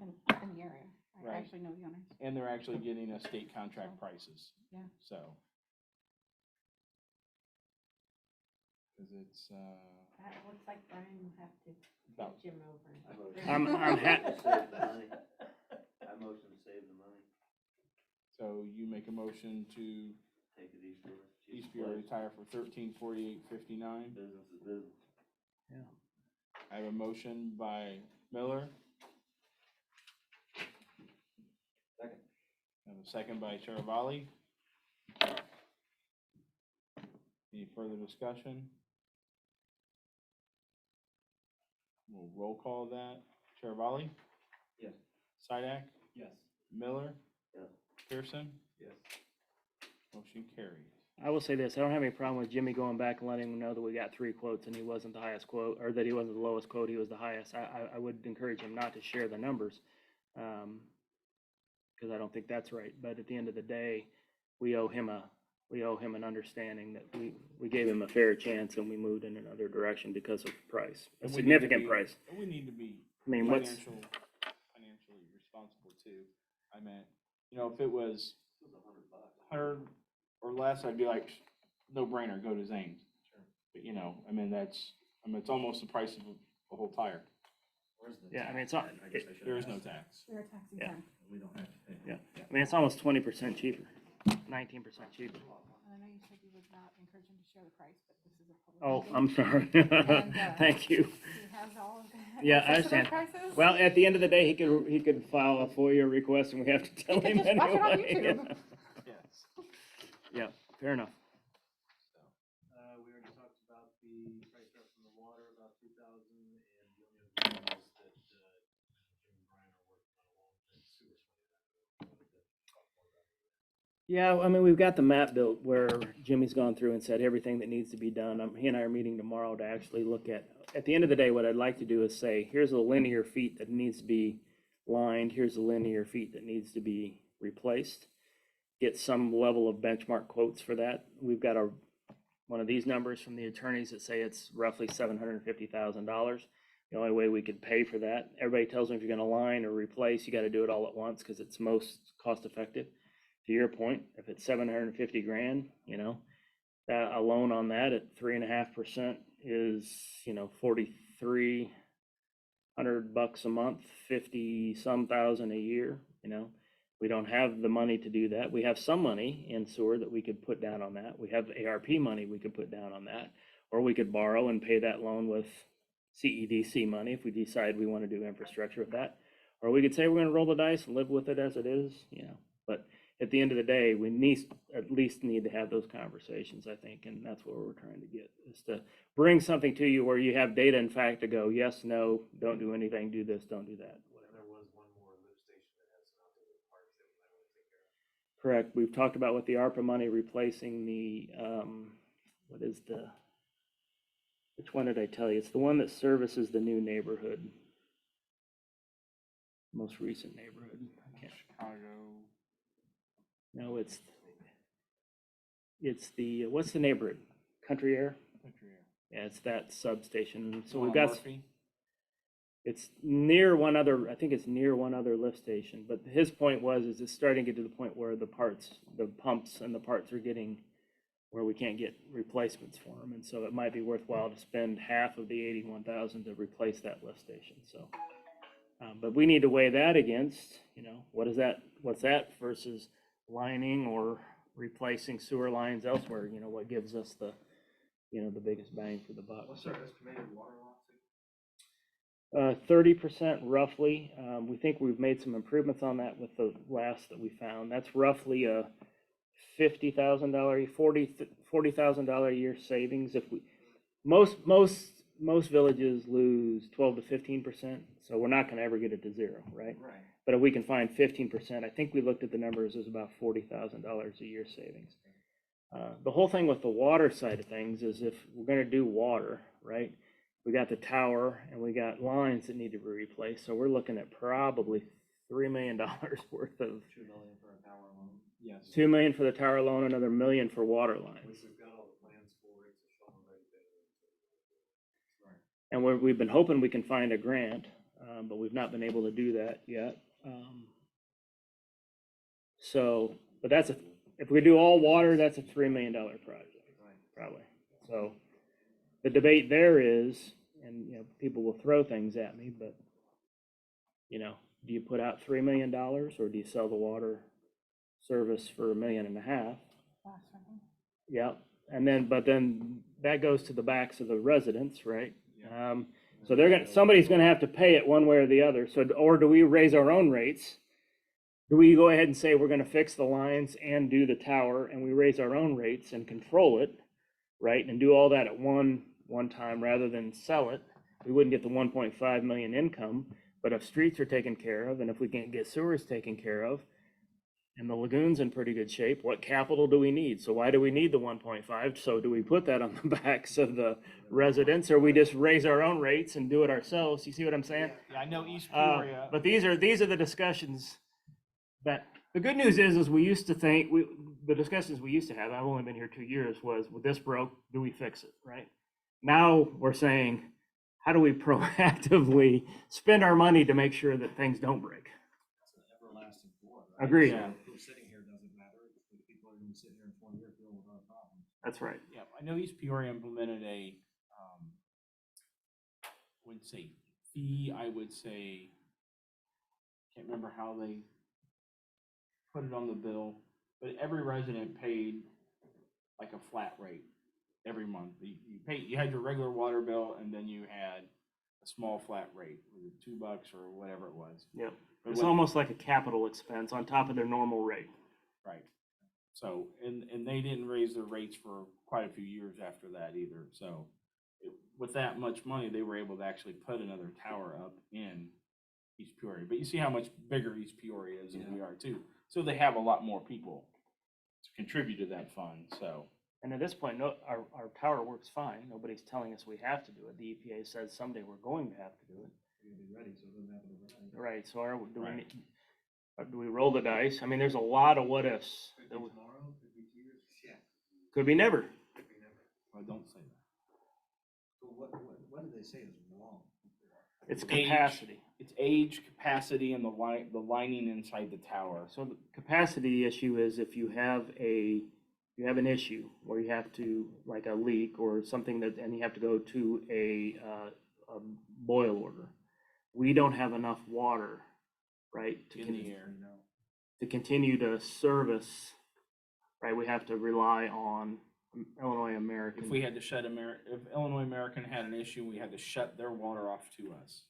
in the area. I Right. actually know the owners. and they're actually getting us state contract prices. Yeah. So. Cause it's, That looks like Brian will have to about, get Jim over. I'm Save the money. I motion to save the money. so you make a motion to Take it East Peoria. East Peoria Tire for $1348.59. Business is business. Yeah. I have a motion by Miller. Second. I have a second by Chirivali. Any further discussion? We'll roll call that. Chirivali? Yes. Sidak? Yes. Miller? Yes. Pearson? Yes. Motion carries. I will say this, I don't have any problem with Jimmy going back and letting him know that we got 3 quotes and he wasn't the highest quote, or that he wasn't the lowest quote, he was the highest. I would encourage him not to share the numbers, because I don't think that's right. But at the end of the day, we owe him an understanding that we gave him a fair chance and we moved in another direction because of price, a And we need to significant be- price. We need to be I mean, what's, financially responsible too. I meant, you know, if it was It was $100. 100 or less, I'd be like, no brainer, go to Zane's. Sure. But you know, I mean, it's almost the price of a whole tire. Where's the? yeah, I mean, it's tax? not, I guess I should There is ask. no tax. We are taxing Yeah. them. We don't have to pay. yeah, I mean, it's almost 20% cheaper, 19% cheaper. And I know you said you would not encourage him to share the price, but this is a public. Oh, meeting. I'm sorry. And, Thank you. He has all of the. Yeah, I access to those understand. prices. Well, at the end of the day, he could file a FOIA request and we have to tell could him just watch it on anyway. YouTube. Yes. Yeah, fair enough. We already talked about the price drop from the water, about 2,000, and the only other thing was that, Jim and Brian are working on a long-term sewer study. Yeah, I mean, we've got the map built where Jimmy's gone through and said everything that needs to be done. He and I are meeting tomorrow to actually look at the end of the day, what I'd like to do is say, here's a linear feet that needs to be lined, here's a linear feet that needs to be replaced. Get some level of benchmark quotes for that. We've got one of these numbers from the attorneys that say it's roughly $750,000. The only way we could pay for that, everybody tells me if you're gonna line or replace, you gotta do it all at once because it's most cost effective. To your point, if it's 750 grand, you know, that a loan on that at 3.5% is, you know, $4,300 a month, 50 some thousand a year, you know. We don't have the money to do that. We have some money in sewer that we could put down on that. We have ARP money we could put down on that, or we could borrow and pay that loan with CEDC money if we decide we want to do infrastructure with that. Or we could say we're going to roll the dice and live with it as it is, you know. But at the end of the day, we at least need to have those conversations, I think, and that's what we're trying to get, is to bring something to you where you have data and fact to go, yes, no, don't do anything, do this, don't do that, whatever. There was one more lift station that has some outdated parts that we might want to take care of. Correct. We've talked about with the ARPA money replacing the, which one did I tell you? It's the one that services the new neighborhood. Most recent neighborhood. I can't. Chicago. No, it's the, what's the neighborhood? Country Air? Country Air. Yeah, it's that substation. So One we've on got, Murphy? it's near one other, I think it's near one other lift station. But his point was, is it's starting to get to the point where the pumps and the parts are getting where we can't get replacements for them. And so it might be worthwhile to spend half of the 81,000 to replace that lift station. So, but we need to weigh that against, what's that versus lining or replacing sewer lines elsewhere, what gives us the biggest bang for the buck. What's our estimated water loss? 30% roughly. We think we've made some improvements on that with the last that we found. That's roughly a $50,000, $40,000 a year savings. If we, most villages lose 12 to 15%, so we're not going to ever get it to zero, right? Right. But if we can find 15%, I think we looked at the numbers, is about $40,000 a year savings. The whole thing with the water side of things is if we're going to do water, right? We got the tower and we got lines that need to be replaced. So we're looking at probably $3 million worth of. 2 million for a tower alone. Yes. $2 million for the tower alone, another $1 million for water lines. Which we've got all the plans for, it's a shovel ready bid. Right. And we've been hoping we can find a grant, but we've not been able to do that yet. But if we do all water, that's a $3 million project, probably. So the debate there is, and people will throw things at me, but do you put out $3 million or do you sell the water service for $1.5 million? Yep. But then that goes to the backs of the residents, right? So somebody's gonna have to pay it one way or the other. So, or do we raise our own rates? Do we go ahead and say we're gonna fix the lines and do the tower, and we raise our own rates and control it, right? And do all that at one time rather than sell it? We wouldn't get the 1.5 million income, but if streets are taken care of, and if we can't get sewers taken care of, and the lagoon's in pretty good shape, what capital do we need? So why do we need the 1.5? So do we put that on the backs of the residents, or we just raise our own rates and do it ourselves? You see what I'm saying? Yeah, I know East Peoria. But these are the discussions that, the good news is we used to think, the discussions we used to have, I've only been here 2 years, was, well, this broke, do we fix it, right? Now we're saying, how do we proactively spend our money to make sure that things don't break? It's an everlasting war, right? Agreed. Yeah. Who's sitting here doesn't matter. People are gonna be sitting here in 20 years dealing with our problems. That's right. Yeah, I know East Peoria implemented a, wouldn't say fee, I would say, can't remember how they put it on the bill, but every resident paid like a flat rate every month. You had your regular water bill, and then you had a small flat rate, was it $2 or whatever it was. Yep. It's almost like a capital expense on top of their normal rate. Right. So, and they didn't raise their rates for quite a few years after that either. So with that much money, they were able to actually put another tower up in East Peoria. But you see how much bigger East Peoria is than we are too. So they have a lot more people to contribute to that fund, so. And at this point, our tower works fine. Nobody's telling us we have to do it. The EPA says someday we're going to have to do it. We're gonna be ready, so it doesn't happen overnight. Right, so do we roll the dice? I mean, there's a lot of what ifs. Could be tomorrow, could be 2 years, yeah, Could be never. could be never. Well, don't say that. So what did they say is wrong? It's capacity. It's age, capacity, and the lining inside the tower. So the capacity issue is if you have an issue where you have to, like a leak or something and you have to go to a boil order. We don't have enough water, right, to continue to service, right? We have to rely on Illinois American. If we had to if Illinois American had an issue, we had to shut their water off to us.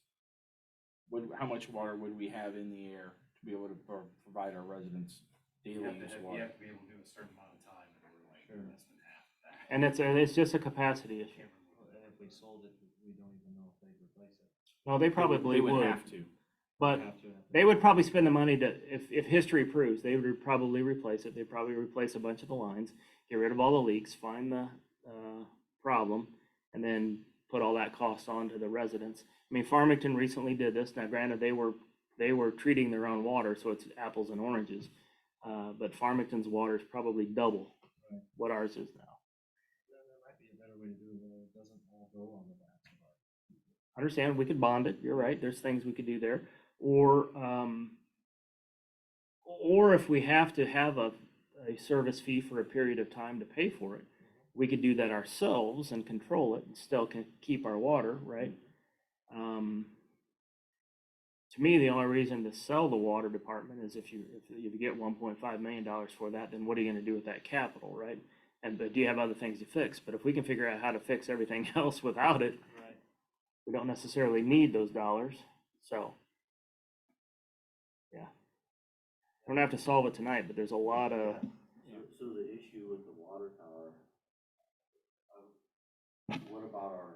How much water would we have in the air to be able to provide our residents daily water? You have to be able to do a certain amount of time, and we're like less than half that. And it's just a capacity issue. And if we sold it, we don't even know if they'd replace it. Well, they probably would. Have to. But they would probably spend the money to, if history proves, they would probably replace it. They'd probably replace a bunch of the lines, get rid of all the leaks, find the problem, and then put all that cost on to the residents. I mean, Farmington recently did this. Now, granted, they were treating their own water, so it's apples and oranges. But Farmington's water is probably double what ours is now. There might be a better way to do it where it doesn't all go on the backs of our. Understand, we could bond it. You're right. There's things we could do there. Or if we have to have a a service fee for a period of time to pay for it. We could do that ourselves and control it and still can keep our water, right? To me, the only reason to sell the water department is if you get $1.5 million for that, then what are you gonna do with that capital, right? But do you have other things to fix? But if we can figure out how to fix everything else without it, we don't necessarily need those dollars, so. Yeah. We don't have to solve it tonight, but there's a lot of, So the issue with the water tower, what about our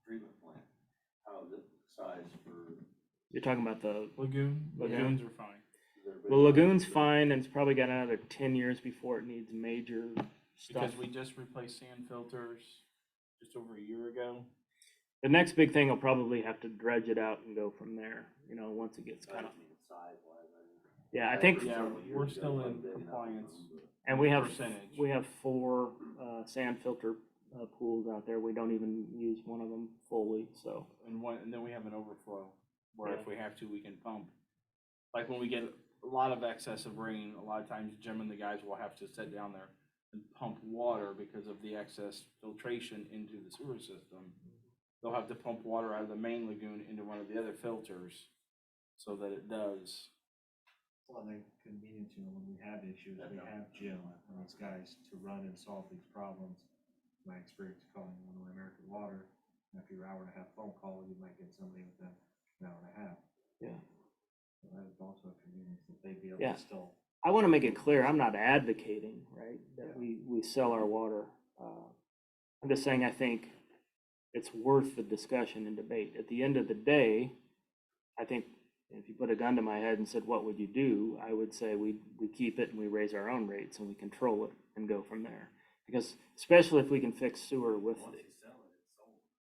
treatment plant? How is it sized for? you're talking about the, Lagoons are fine. the lagoon's fine, and it's probably got another 10 years before it needs major stuff. Because we just replaced sand filters just over a year ago. The next big thing will probably have to dredge it out and go from there, once it gets kind of, yeah, I think, Yeah, we're still in compliance. and we have, percentage. we have 4 sand filter pools out there. We don't even use one of them fully, so. And then we have an overflow, where if we have to, we can pump. Like when we get a lot of excessive rain, a lot of times Jim and the guys will have to sit down there and pump water because of the excess filtration into the sewer system. They'll have to pump water out of the main lagoon into one of the other filters so that it does. Well, and the convenience, when we have issues, we have Jim and these guys to run and solve these problems. My experience calling Illinois American Water, after your hour and a half phone call, you might get somebody within an hour and a half. Yeah. So that is also a convenience that they'd be able Yeah. to still. I want to make it clear, I'm not advocating, right, that we sell our water. I'm just saying I think it's worth the discussion and debate. At the end of the day, I think if you put a gun to my head and said, what would you do? I would say we keep it and we raise our own rates and we control it and go from there. Because especially if we can fix sewer with,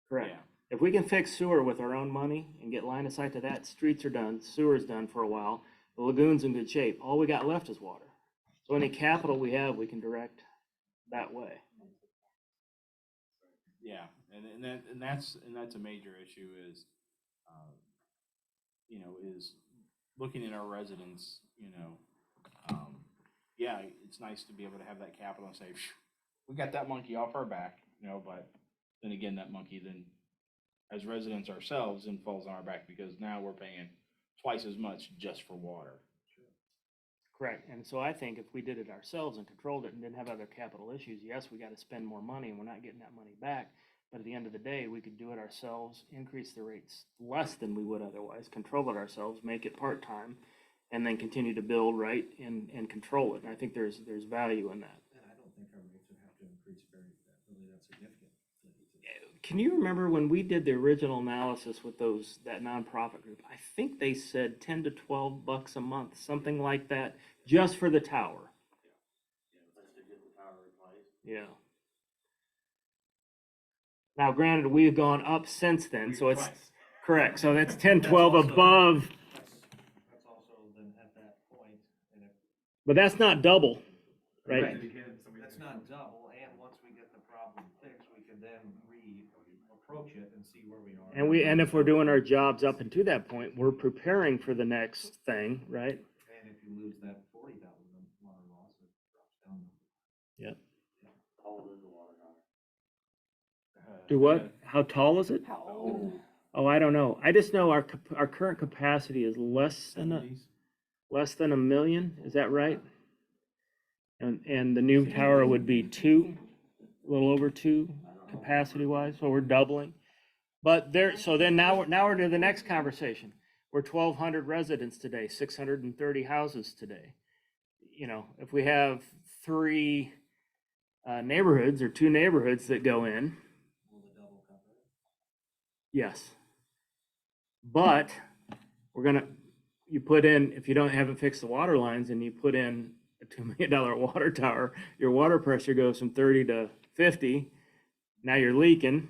correct. Yeah. If we can fix sewer with our own money and get line of sight to that, streets are done, sewer's done for a while, the lagoon's in good shape. All we got left is water. So any capital we have, we can direct that way. Yeah, and that's a major issue is, is looking at our residents, yeah, it's nice to be able to have that capital and say, we got that monkey off our back, but then again, that monkey then, as residents ourselves, then falls on our back because now we're paying twice as much just for water. Correct. And so I think if we did it ourselves and controlled it and didn't have other capital issues, yes, we got to spend more money and we're not getting that money back. But at the end of the day, we could do it ourselves, increase the rates less than we would otherwise, control it ourselves, make it part-time, and then continue to build, right, and control it. And I think there's value in that. And I don't think our rates would have to increase really that significant. Can you remember when we did the original analysis with that nonprofit group? I think they said 10 to 12 bucks a month, something like that, just for the tower. Yeah. Now, granted, we've gone up since then, so it's correct. So that's 10, 12 above. That's also then at that point, and if. But that's not double, right? That's not double, and once we get the problem fixed, we can then approach it and see where we are. And if we're doing our jobs up until that point, we're preparing for the next thing, right? And if you lose that 40,000 water loss, it drops down. Yep. How old is the water tower? Do what? How tall is it? How old? Oh, I don't know. I just know our current capacity is less than a million. Is that right? And the new tower would be 2, a little over 2 capacity wise. So we're doubling. But so then now we're to the next conversation. We're 1,200 residents today, 630 houses today. If we have 3 neighborhoods or 2 neighborhoods that go in. Will the double cover it? Yes. But you put in, if you haven't fixed the water lines and you put in a $2 million water tower, your water pressure goes from 30 to 50. Now you're leaking.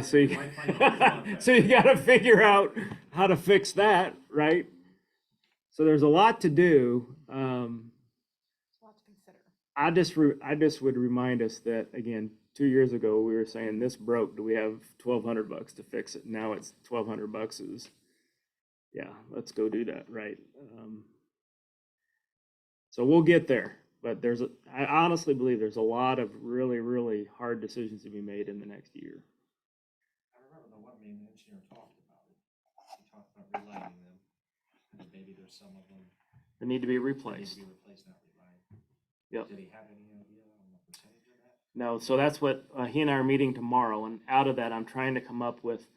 So you got to figure out how to fix that, right? So there's a lot to do. It's a lot to consider. I just would remind us that, again, 2 years ago, we were saying this broke. Do we have $1,200 to fix it? Now it's $1,200 yeah, let's go do that, right? So we'll get there, but I honestly believe there's a lot of really, really hard decisions to be made in the next year. I remember the one main engineer talked about it. He talked about relighting them, and maybe there's some of them They need to be that need replaced. to be replaced, not relighted. Yep. Did he have any idea on the percentage of that? No, so that's what, he and I are meeting tomorrow, and out of that, I'm trying to come up with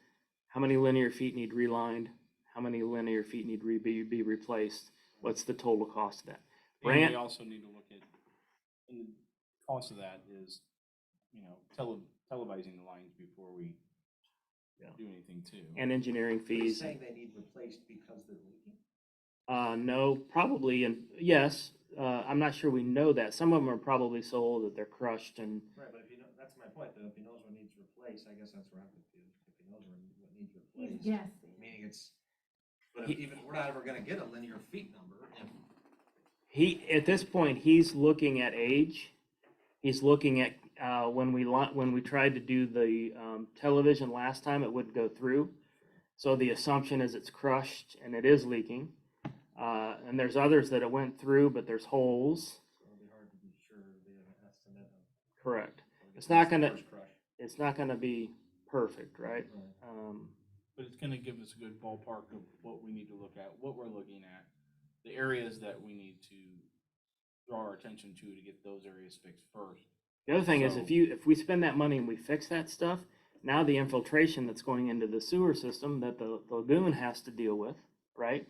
how many linear feet need relined, how many linear feet need be replaced, what's the total cost of that. And Brant, we also need to look at, and the cost of that is, you know, televising the lines before we do anything too. and engineering He's fees. saying they need replaced because they're leaking? No, probably, and yes, I'm not sure we know that. Some of them are probably so old that they're crushed and, Right, but if you know, that's my point, though, if he knows what needs replaced, I guess that's where I'm confused. If he knows what needs replaced. Yes. Meaning it's, but if even, we're not ever gonna get a linear feet number if. at this point, he's looking at age. He's looking at, when we tried to do the, television last time, it wouldn't go through. So the assumption is it's crushed and it is leaking. And there's others that it went through, but there's holes. So it'll be hard to be sure they have an estimate of. Correct. I It's guess not that's the gonna, first crush. it's not gonna be perfect, right? But it's gonna give us a good ballpark of what we need to look at, what we're looking at, the areas that we need to draw our attention to get those areas fixed first. The other thing is, So- if we spend that money and we fix that stuff, now the infiltration that's going into the sewer system that the lagoon has to deal with, right,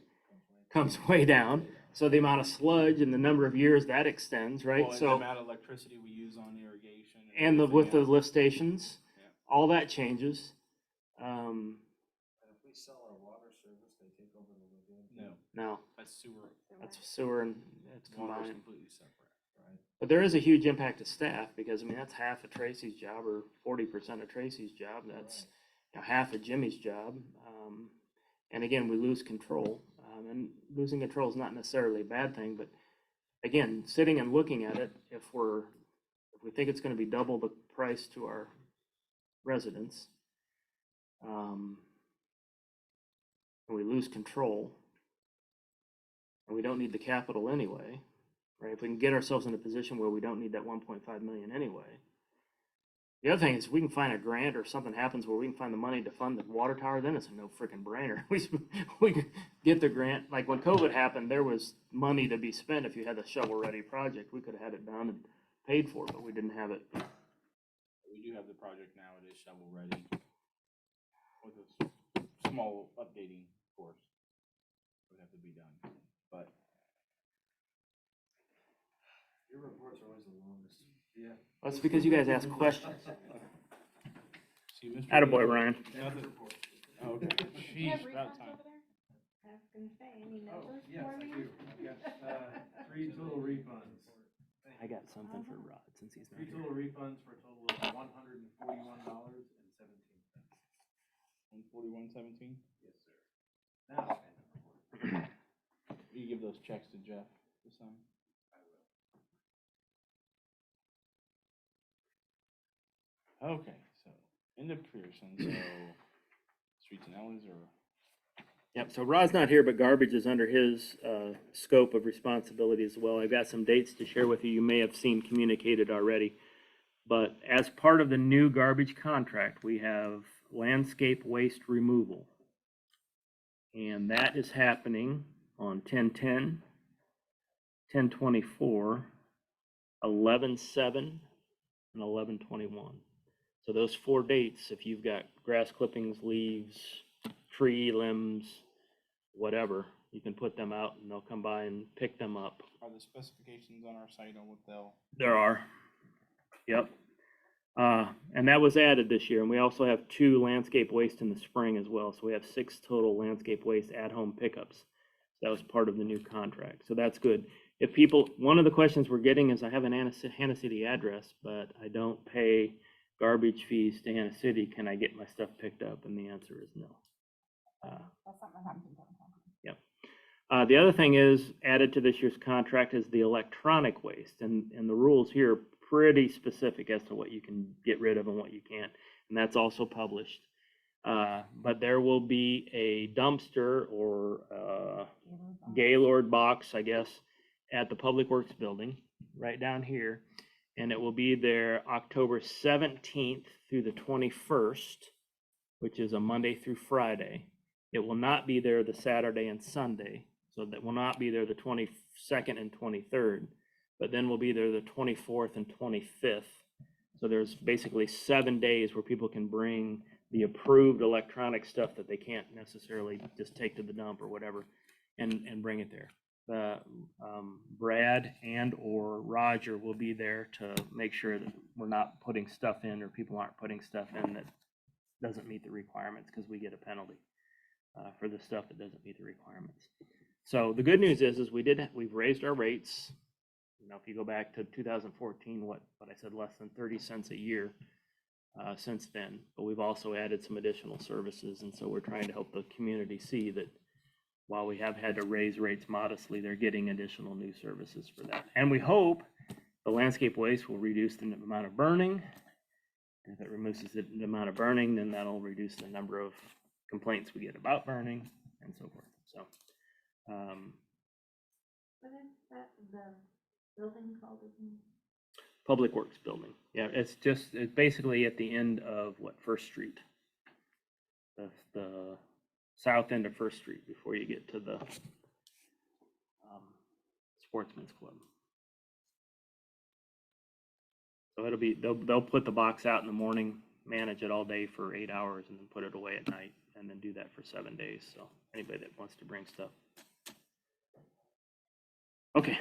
comes way down. So the amount of sludge and the number of years that extends, right? Well, and the So, amount of electricity we use on irrigation. and everything with the else. lift stations, Yeah. all that changes. And if we sell our water service, they take over the lagoon? No, No, that's sewer. that's sewer and it's Water is combined. completely separate. Right. But there is a huge impact to staff because, I mean, that's half of Tracy's job or 40% of Tracy's job. That's half of Jimmy's job. And again, we lose control. And losing control is not necessarily a bad thing, but again, sitting and looking at it, if we think it's going to be double the price to our residents, and we lose control, and we don't need the capital anyway, right? If we can get ourselves in a position where we don't need that 1.5 million anyway. The other thing is, if we can find a grant or something happens where we can find the money to fund the water tower, then it's a no freaking brainer. We can get the grant. Like when COVID happened, there was money to be spent if you had a shovel-ready project. We could have had it done and paid for, but we didn't have it. We do have the project now, it is shovel ready with a small updating course would have to be done, but. Your reports are always the longest. Yeah. That's because you guys ask questions. See, Mr. Attaboy, Ryan. Nothing. Oh, okay. Do you have Jeez, about refunds time. over there? I was gonna say, any Oh, numbers yes, for I me? do. I've got, 3 total refunds. I got something for Rod since he's not 3 here. total refunds for a total of $141.17. 141.17. Yes, sir. Now, You give those checks to Jeff to sign? I will. Okay, so into Pearson, so streets and alleys or? Yep, so Rod's not here, but garbage is under his scope of responsibility as well. I've got some dates to share with you. You may have seen communicated already. But as part of the new garbage contract, we have landscape waste removal. And that is happening on 10/10, 10/24, 11/7, and 11/21. So those 4 dates, if you've got grass clippings, leaves, tree limbs, whatever, you can put them out and they'll come by and pick them up. Are the specifications on our site on what they'll? There are. Yep. And that was added this year. And we also have 2 landscape waste in the spring as well. So we have 6 total landscape waste at-home pickups. That was part of the new contract. So that's good. If people, one of the questions we're getting is I have an Hannah City address, but I don't pay garbage fees to Hannah City. Can I get my stuff picked up? And the answer is no. That's something that happens in downtown. Yep. The other thing is added to this year's contract is the electronic waste, and the rules here are pretty specific as to what you can get rid of and what you can't, and that's also published. But there will be a dumpster or Gaylord box, I guess, at the Public Works Building, right down here. And it will be there October 17th through the 21st, which is a Monday through Friday. It will not be there the Saturday and Sunday, so that will not be there the 22nd and 23rd, but then we'll be there the 24th and 25th. So there's basically 7 days where people can bring the approved electronic stuff that they can't necessarily just take to the dump or whatever, and bring it there. Brad and or Roger will be there to make sure that we're not putting stuff in, or people aren't putting stuff in that doesn't meet the requirements, because we get a penalty for the stuff that doesn't meet the requirements. So the good news is we've raised our rates. You know, if you go back to 2014, what I said, less than 30 cents a year since then. But we've also added some additional services, and so we're trying to help the community see that while we have had to raise rates modestly, they're getting additional new services for that. And we hope the landscape waste will reduce the amount of burning. And if it reduces the amount of burning, then that'll reduce the number of complaints we get about burning and so forth. So, What is that, the building called again? Public Works Building. Yeah, it's basically at the end of First Street. The south end of First Street before you get to the Sportsman's Club. So it'll be, they'll put the box out in the morning, manage it all day for 8 hours, and then put it away at night, and then do that for 7 days. So anybody that wants to bring stuff. Okay,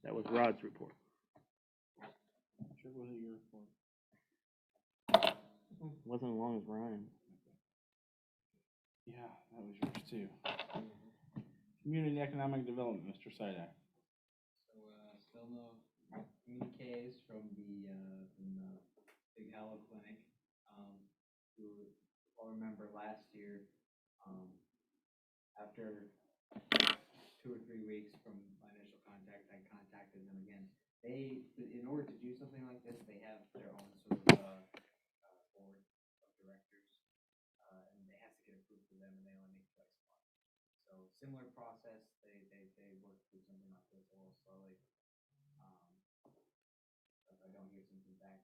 that was Rod's report. Sure, was it your report? Wasn't as long as Ryan. Yeah, that was yours too. Community Economic Development, Mr. Sidak. So, still no communiques from the Big Hollow Clinic. Who all remember last year, after 2 or 3 weeks from my initial contact, I contacted them again. They, in order to do something like this, they have their own sort of board of directors, and it has to get approved for them, and they only meet twice a month. So similar process. They work through something like this a little slowly. If I don't hear something back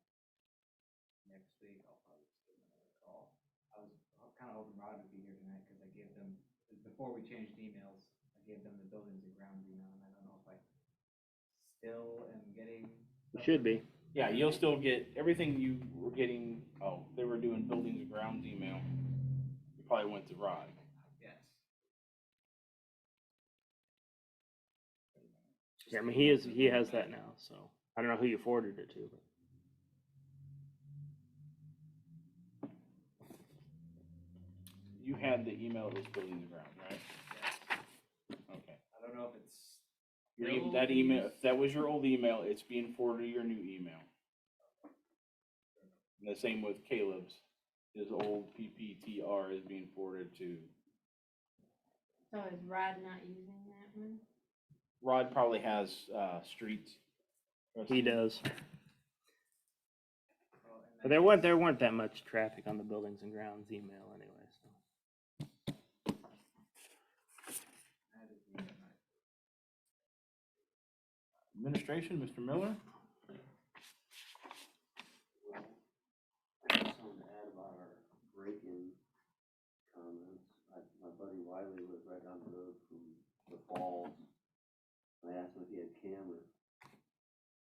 next week, I'll probably just give them another call. I was kind of hoping Rod would be here tonight, because I gave them, before we changed emails, I gave them the buildings and grounds email, and I don't know if I still am getting. You should be. Yeah, you'll still get everything you were getting. Oh, they were doing buildings and grounds email. You probably went to Rod. Yes. Yeah, I mean, he has that now, so I don't know who you forwarded it to, but. You had the email that was buildings and grounds, right? Yes. Okay. I don't know if it's. That email, if that was your old email, it's being forwarded to your new email. And the same with Caleb's. His old PPTR is being forwarded to. So is Rod not using that one? Rod probably has streets. He does. Well, But there weren't that much traffic on the buildings and grounds email anyway, so. Administration, Mr. Miller? I just wanted to add about our break-in comments. My buddy Wiley lives right down the road from the falls. I asked him if he had cameras.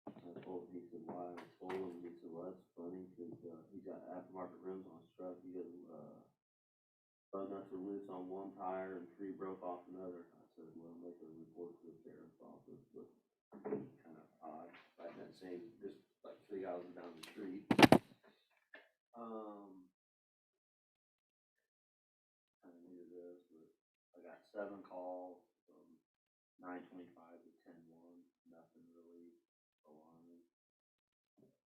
I told him, he said, why? I told him, he said, well, that's funny, because he's got aftermarket rims on his truck. He got bug nuts were loose on one tire and 3 broke off another. I said, well, make a report to the sheriff's office, but kind of odd. Right, that same, just like 3 houses down the street. Kind of new to this, but I got 7 calls from 9:25 to 10:01. Nothing really alarming.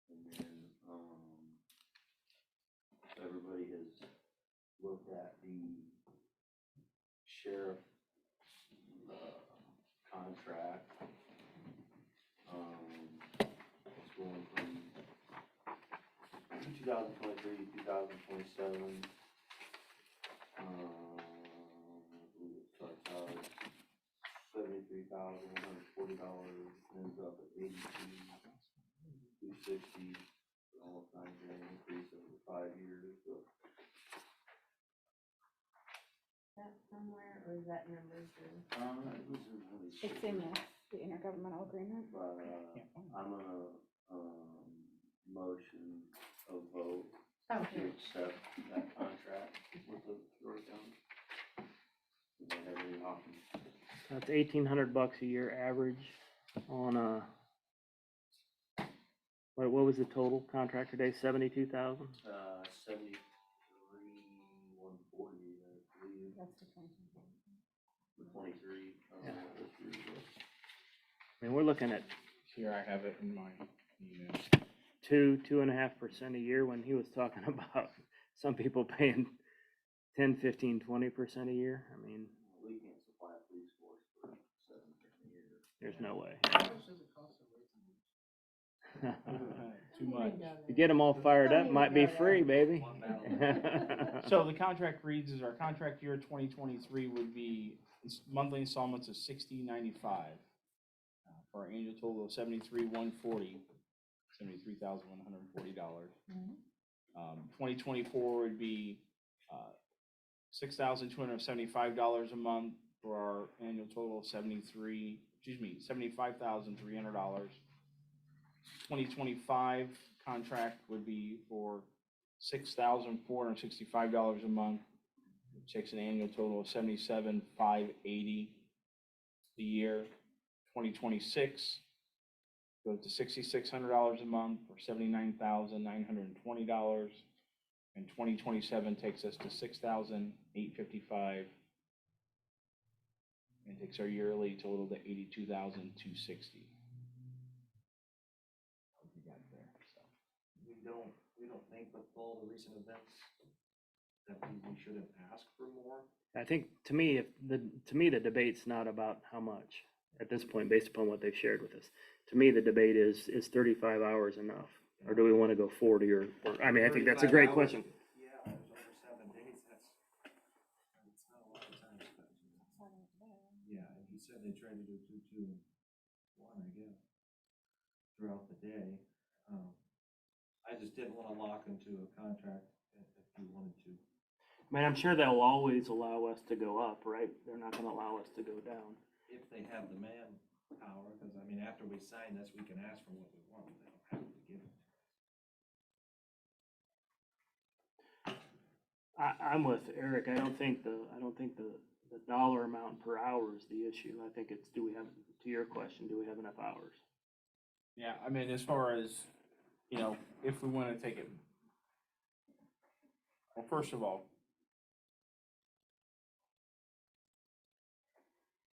And then everybody has looked at the sheriff contract. It's going from 2023 to 2027. I believe it starts out at $73,150. $40, ends up at 82, 260, almost 9 grand increase over 5 years, but That somewhere, or is that number through? it was in really. It's in the intergovernmental agreement. But, I'm gonna, motion a vote Oh, to here. accept that contract with the Shore County. Is that every option? That's $1,800 a year average on what was the total contract today? 72,000? 73, 140, I believe, That's the 23, this year's was. I mean, we're looking at Here I have it in my email. 2.5% a year when he was talking about some people paying 10, 15, 20% a year. I mean, We can't supply a police force for 7 grand a year. there's no way. How much does it cost to raise Too much. To get them all fired up might be free, baby. So the contract reads as our contract year 2023 would be monthly installments of $60.95 for an annual total of $73,140, $73,140. 2024 would be $6,275 a month for our annual total of $75,300. 2025 contract would be for $6,465 a month, which takes an annual total of $77,580 a year. 2026 goes to $6,600 a month or $79,920. And 2027 takes us to $6,855 and takes our yearly total to $82,260. We don't think with all the recent events that we shouldn't ask for more. I think to me, the debate's not about how much at this point, based upon what they've shared with us. To me, the debate is 35 hours enough? Or do we want to go 40 or I mean, I think that's a 35 great hours, question. Yeah, it was over 7 days, that's not a lot of time spent. Yeah, and he said they tried to do 2, 2, and 1, I guess, throughout the day. I just didn't want to lock into a contract if we wanted to. I mean, I'm sure they'll always allow us to go up, right? They're not going to allow us to go down. If they have the manpower, because I mean, after we sign this, we can ask for what we want, they don't have to give it to us. I'm with Eric. I don't think the dollar amount per hour is the issue. I think it's, to your question, do we have enough hours? Yeah, I mean, as far as, if we want to take it, well, first of all,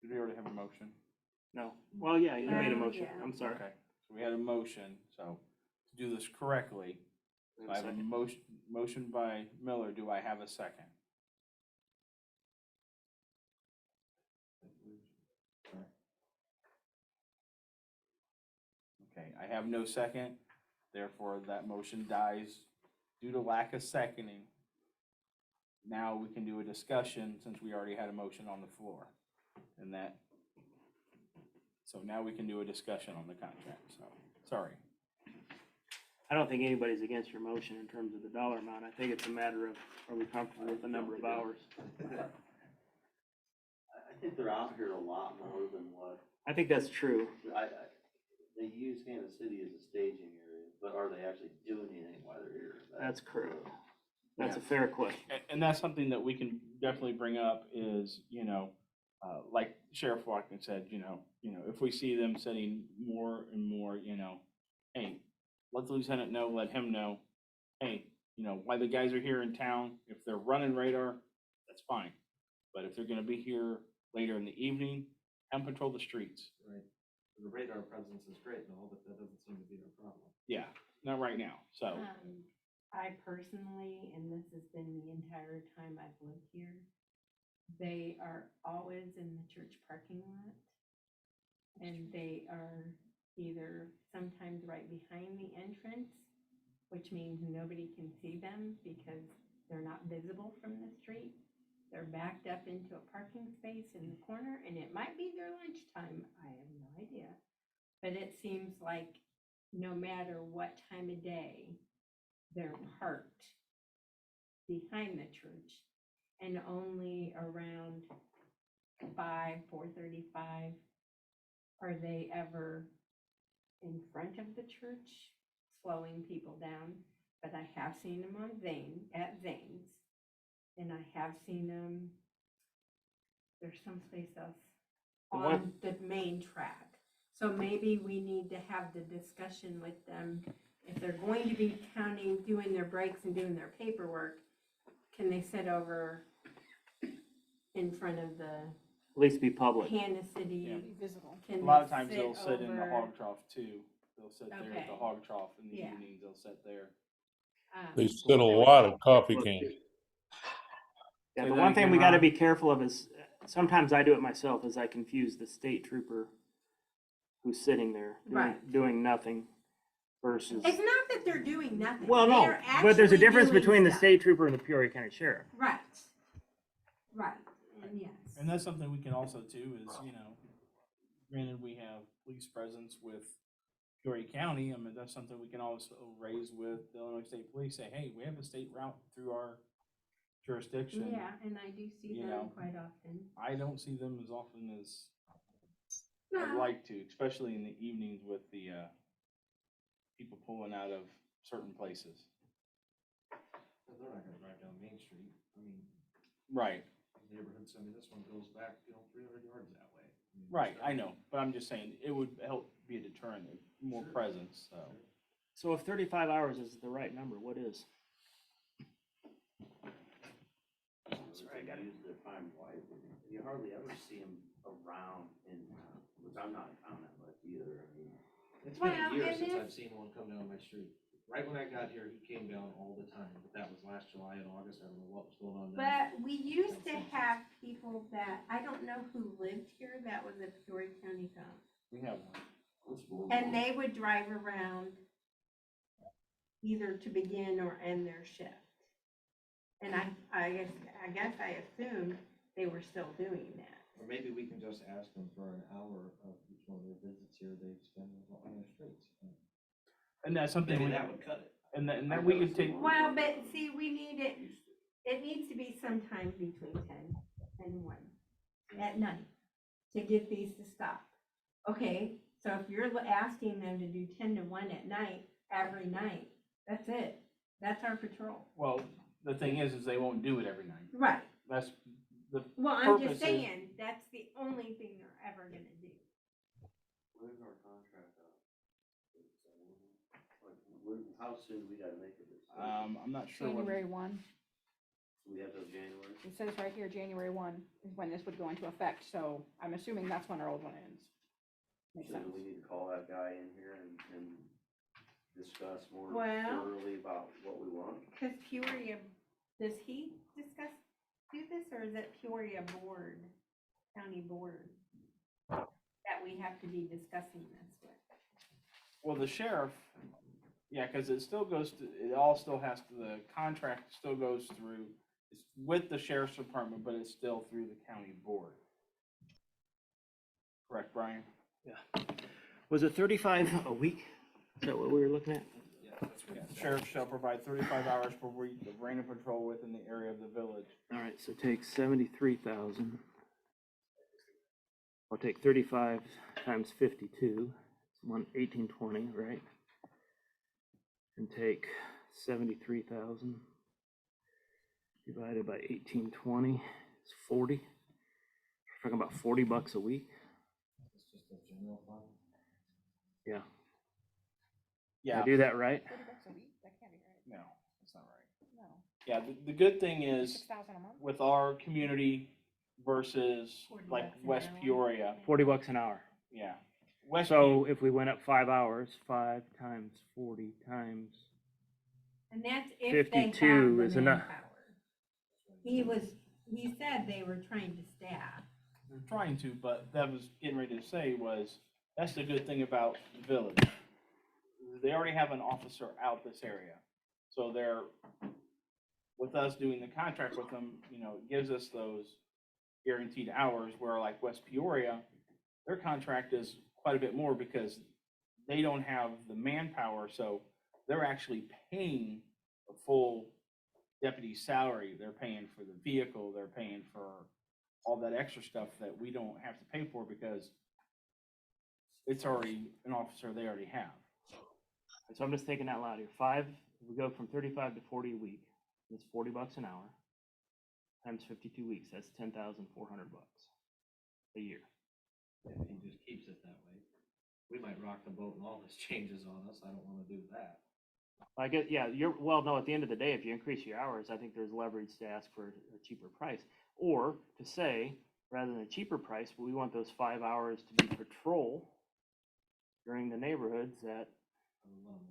did we already have a motion? No. Well, yeah, you made a motion. Yeah. I'm sorry. Okay, so we had a motion, so to do this correctly, I have a motion by Miller. Do I have a second? Okay, I have no second, therefore that motion dies due to lack of seconding. Now we can do a discussion since we already had a motion on the floor. So now we can do a discussion on the contract, so, sorry. I don't think anybody's against your motion in terms of the dollar amount. I think it's a matter of, are we comfortable with the number of hours? I think they're out here a lot more than what, I think that's true. they use Kansas City as a staging area, but are they actually doing anything while they're here? That's correct. That's a fair question. And that's something that we can definitely bring up is, like Sheriff Watkins said, if we see them setting more and more, hey, let the lieutenant know, let him know, hey, while the guys are here in town, if they're running radar, that's fine. But if they're gonna be here later in the evening, come patrol the streets. Right. The radar presence is great and all, but that doesn't seem to be our problem. Yeah, not right now, so. I personally, and this has been the entire time I've lived here, they are always in the church parking lot. And they are either sometimes right behind the entrance, which means nobody can see them because they're not visible from the street. They're backed up into a parking space in the corner, and it might be their lunchtime, I have no idea. But it seems like no matter what time of day, they're parked behind the church, and only around 4:35 are they ever in front of the church, slowing people down. But I have seen them on at Zane's, and I have seen them, there's someplace else on the main track. So maybe we need to have the discussion with them. If they're going to be doing their breaks and doing their paperwork, can they sit over in front of the At least be public. Hannah City? Yeah. Be visible. A Can lot they of times they'll sit in the over- hog trough too. They'll sit there at the Okay. hog trough in the Yeah. evenings, they'll sit there. They sit a lot of coffee cans. Yeah, Say the that one thing again, we gotta Ron? be careful of is, sometimes I do it myself, is I confuse the state trooper who's sitting there Right. doing nothing versus. It's not that they're doing nothing. Well, no, They're but there's a actually difference doing between the stuff. state trooper and the Peoria County Sheriff. Right. Right, and yes. And that's something we can also too is, granted we have police presence with Peoria County, I mean, that's something we can also raise with the Illinois State Police, say, hey, we have a state route through our jurisdiction. Yeah, and I do see you them know, quite often. I don't see them as often as I'd No. like to, especially in the evenings with the, people pulling out of certain places. They're not gonna drive down Main Street. I mean, Right, neighborhoods, I mean, this one goes back, 300 yards that way. mean, right, it's- I know, but I'm just saying, it would help be a deterrent, more Sure. presence, so. So if 35 hours is the right number, what is? Sorry, I gotta use their time wisely. You hardly ever see them around in town, which I'm not a comment with either, I mean. It's been Well, a year and since if- I've seen one come down my street. Right when I got here, he came down all the time, but that was last July and August. I don't know what was going on then. But we used to have people that, I don't know who lived here, that was a Peoria County cop. We have one. And they would drive around either to begin or end their shift. And I guess I assumed they were still doing that. Or maybe we can just ask them for an hour of each one of their visits here they spend on the streets. And that's something Maybe we, that would cut it. and that we can take, Well, but see, we need it needs to be sometime between 10 and 1 at night to get these to stop. Okay, so if you're asking them to do 10 to 1 at night, every night, that's it. That's our patrol. well, the thing is they won't do it every night. Right. That's the Well, I'm purpose just is- saying, that's the only thing they're ever gonna do. Where's our contract out? How soon do we gotta make a decision? I'm not sure what, January 1. We have till January? It says right here, January 1 is when this would go into effect, so I'm assuming that's when our old one ends. Makes So sense. do we need to call that guy in here and discuss more Well- thoroughly about what we want? Cause Peoria, does he do this, or is it Peoria Board, County Board? That we have to be discussing this with? well, the sheriff, yeah, cause it still goes to, it all still has to, the contract still goes through, it's with the sheriff's department, but it's still through the county board. Correct, Brian? Was it 35 a week? Is that what we were looking at? Yeah, the sheriff shall provide 35 hours per week of rain and patrol within the area of the village. All right, so take 73,000. I'll take 35 times 52, it's 1820, right? And take 73,000 divided by 1820, it's 40. We're talking about $40 a week. It's just a general fund. Yeah. Yeah. Did I do that right? $40 a week? That can't be right. No, that's not right. No. Yeah, the good thing is 6,000 a month? with our community versus like $40 an West hour. Peoria, $40 an hour. yeah. West So if we went up 5 hours, 5 times 40 times, And that's if they have 52 the is enough. manpower. He said they were trying to staff. They're trying to, but that was getting ready to say was, that's the good thing about the village. They already have an officer out this area. So they're, with us doing the contract with them, it gives us those guaranteed hours where like West Peoria, their contract is quite a bit more because they don't have the manpower, so they're actually paying a full deputy salary. They're paying for the vehicle, they're paying for all that extra stuff that we don't have to pay for because it's already an officer they already have. So I'm just thinking out loud here. We go from 35 to 40 a week. That's $40 an hour. Times 52 weeks, that's $10,400 a year. If he just keeps it that way, we might rock the boat and all this changes on us. I don't wanna do that. I guess, yeah, no, at the end of the day, if you increase your hours, I think there's leverage to ask for a cheaper price. Or to say, rather than a cheaper price, we want those 5 hours to be patrol during the neighborhoods that.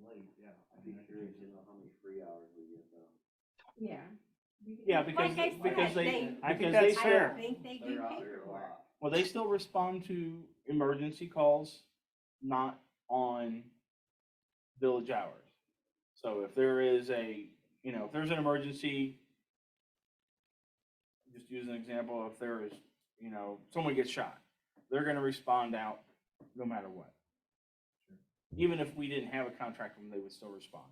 Late, yeah. I'd be curious to know how many free hours we get though. Yeah. Yeah, because, Like I said, because they, I think because that's they fair. I think they do They're out there a paperwork. lot. well, they still respond to emergency calls, not on village hours. So if there is if there's an emergency, just use an example, if there is, someone gets shot, they're gonna respond out no matter what. Even if we didn't have a contract with them, they would still respond.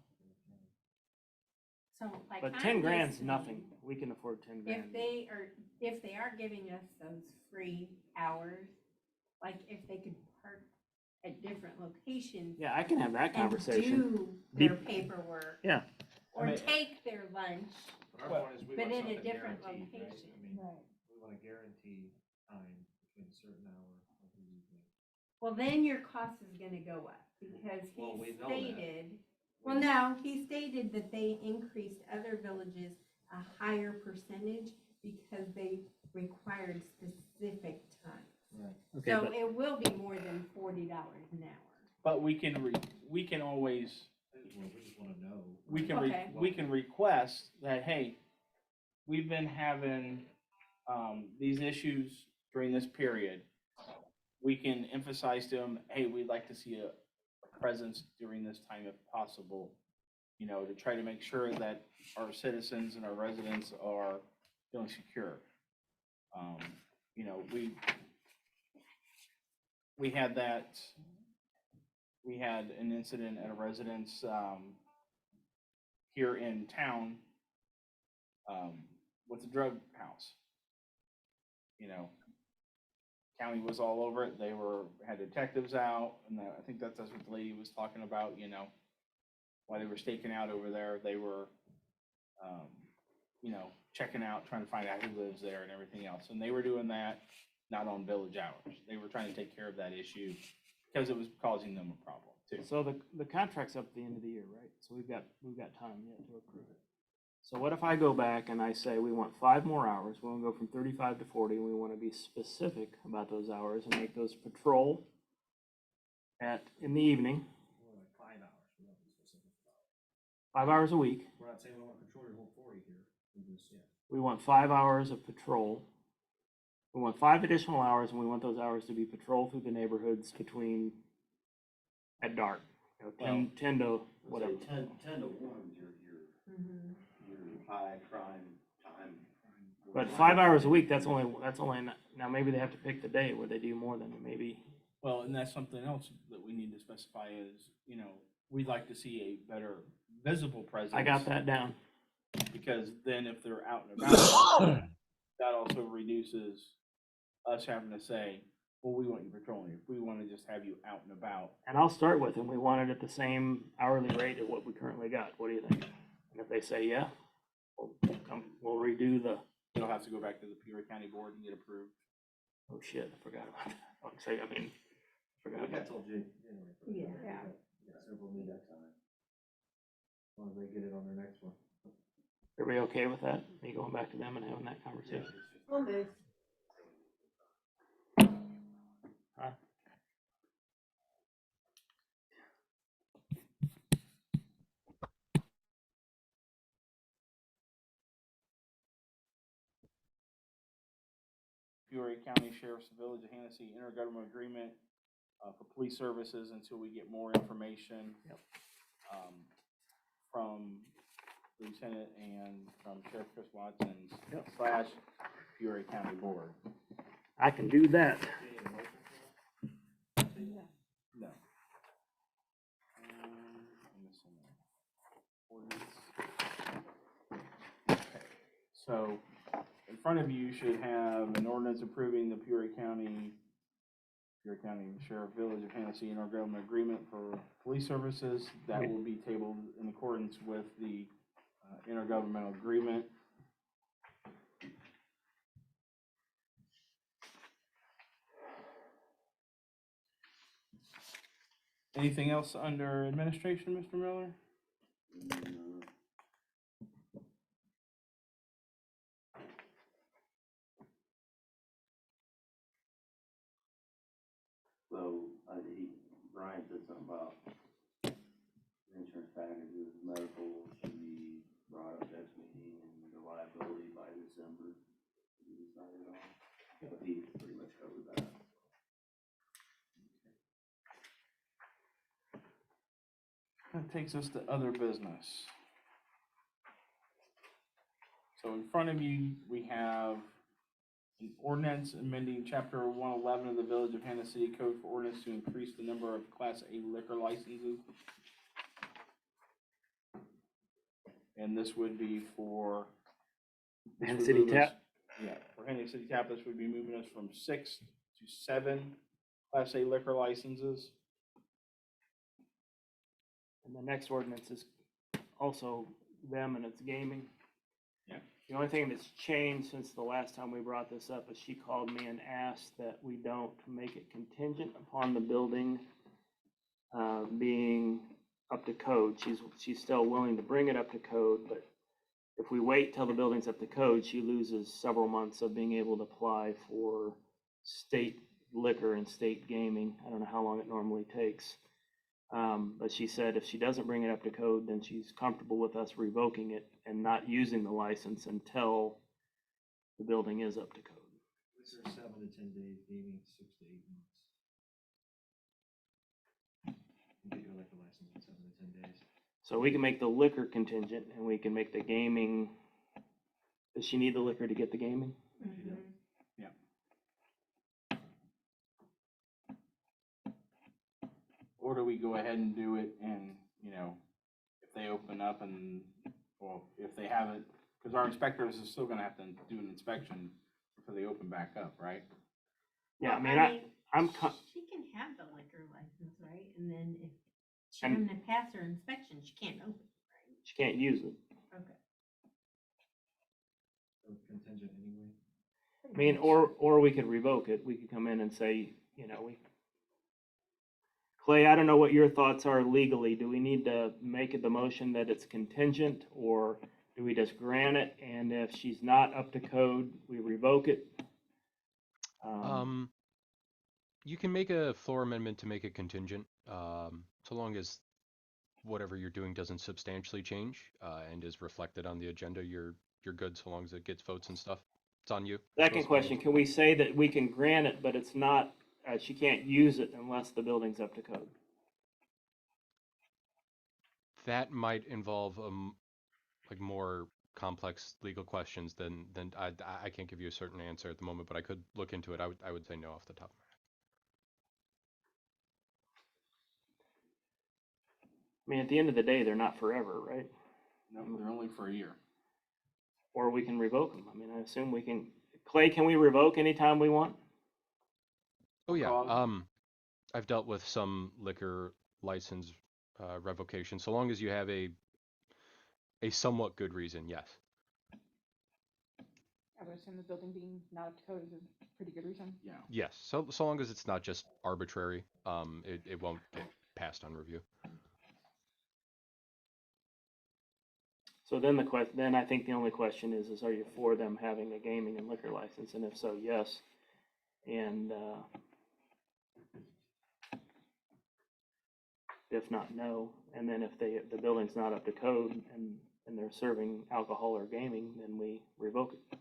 So like. But I'm 10 grand's listening. nothing. We can afford 10 grand. If they are giving us those free hours, like if they could park at different locations. Yeah, I can have that conversation. And do their paperwork. Yeah. Or I mean- take their lunch, But our point is we but want in a something different guaranteed, right? location. I mean, Right. we wanna guarantee time between a certain hour of the evening. Well, then your cost is gonna go up because Well, we he know that. stated, well, no, he stated that they increased other villages a higher percentage because they required specific time. Right. Okay, So but it will be more than $40 an hour. But we can always, We just wanna know. Okay. we can request that, hey, we've been having, these issues during this period. We can emphasize to them, hey, we'd like to see a presence during this time if possible, to try to make sure that our citizens and our residents are feeling secure. We had an incident at a residence, here in town, with a drug house. County was all over it. They had detectives out, and I think that's what the lady was talking about, while they were staking out over there, they were, checking out, trying to find out who lives there and everything else. And they were doing that not on village hours. They were trying to take care of that issue because it was causing them a problem too. so the contract's up at the end of the year, right? So we've got time yet to approve it. So what if I go back and I say we want 5 more hours? We want to go from 35 to 40, and we want to be specific about those hours and make those patrol in the evening, More like 5 hours, we don't be specific about it. 5 hours a week. We're not saying we wanna control your whole 40 here, we just, yeah. We want 5 hours of patrol. We want 5 additional hours, and we want those hours to be patrol through the neighborhoods at dark. 10 to whatever. I'd say 10 to 1 is your high crime time. But 5 hours a week, that's only, now maybe they have to pick the day where they do more than maybe. Well, and that's something else that we need to specify is, we'd like to see a better visible presence. I got that down. Because then if they're out and about, that also reduces us having to say, well, we want you patrolling. If we want to just have you out and about. And I'll start with, and we want it at the same hourly rate as what we currently got. What do you think? And if they say, yeah, we'll redo the, It'll have to go back to the Peoria County Board and get approved. oh shit, I forgot about that. Forgot We about got till January. Yeah. Yeah, several meetings that time. As long as they get it on their next one. Everybody okay with that? Me going back to them and having that conversation? Huh? Peoria County Sheriff's Village of Hennessy intergovernmental agreement for police services until we get more information. Yep. From Lieutenant and from Sheriff Chris Watson's Yep. / Peoria County Board. I can do that. No. So in front of you, you should have an ordinance approving the Peoria County Sheriff Village of Hennessy intergovernmental agreement for police services. That will be tabled in accordance with the intergovernmental agreement. Anything else under administration, Mr. Miller? So, Brian said something about insurance packages, medical, should be brought up next meeting, and the liability by December, we decided on. But he pretty much covered that. That takes us to other business. So in front of you, we have an ordinance amending chapter 111 of the Village of Hennessy Code for Ordinance to increase the number of Class A liquor licenses. And this would be for Hennessy City Tap? Yeah, for Hennessy City Tap, this would be moving us from 6 to 7 Class A liquor licenses. And the next ordinance is also them and it's gaming. Yeah. The only thing that's changed since the last time we brought this up is she called me and asked that we don't make it contingent upon the building being up to code. She's still willing to bring it up to code, but if we wait till the building's up to code, she loses several months of being able to apply for state liquor and state gaming. I don't know how long it normally takes. But she said if she doesn't bring it up to code, then she's comfortable with us revoking it and not using the license until the building is up to code. This is 7 to 10 days, gaming 6 to 8 months. You get your liquor license in 7 to 10 days. So we can make the liquor contingent and we can make the gaming. Does she need the liquor to get the gaming? Mhm. Or do we go ahead and do it and, you know, if they open up and, well, if they haven't, because our inspectors are still gonna have to do an inspection before they open back up, right? Yeah, I Well, mean, I'm she can have the liquor license, right? And then if she And- doesn't pass her inspection, she can't open, right? she can't use it. Okay. So contingent anyway. I mean, or we could revoke it. We could come in and say, you know, Clay, I don't know what your thoughts are legally. Do we need to make it the motion that it's contingent, or do we just grant it? And if she's not up to code, we revoke it? You can make a floor amendment to make it contingent, so long as whatever you're doing doesn't substantially change and is reflected on the agenda. You're good so long as it gets votes and stuff. It's on you. Second question, can we say that we can grant it, but it's not, she can't use it unless the building's up to code? That might involve like more complex legal questions than I can't give you a certain answer at the moment, but I could look into it. I would say no off the top of my head. I mean, at the end of the day, they're not forever, right? No, they're only for a year. Or we can revoke them. I mean, I assume we can. Clay, can we revoke anytime we want? Oh yeah. I've dealt with some liquor license revocation, so long as you have a somewhat good reason, yes. I would assume the building being not up to code is a pretty good reason. Yeah. Yes, so long as it's not just arbitrary, it won't get passed on review. So then then I think the only question is are you for them having a gaming and liquor license? And if so, yes. And if not, no. And then if the building's not up to code and they're serving alcohol or gaming, then we revoke it.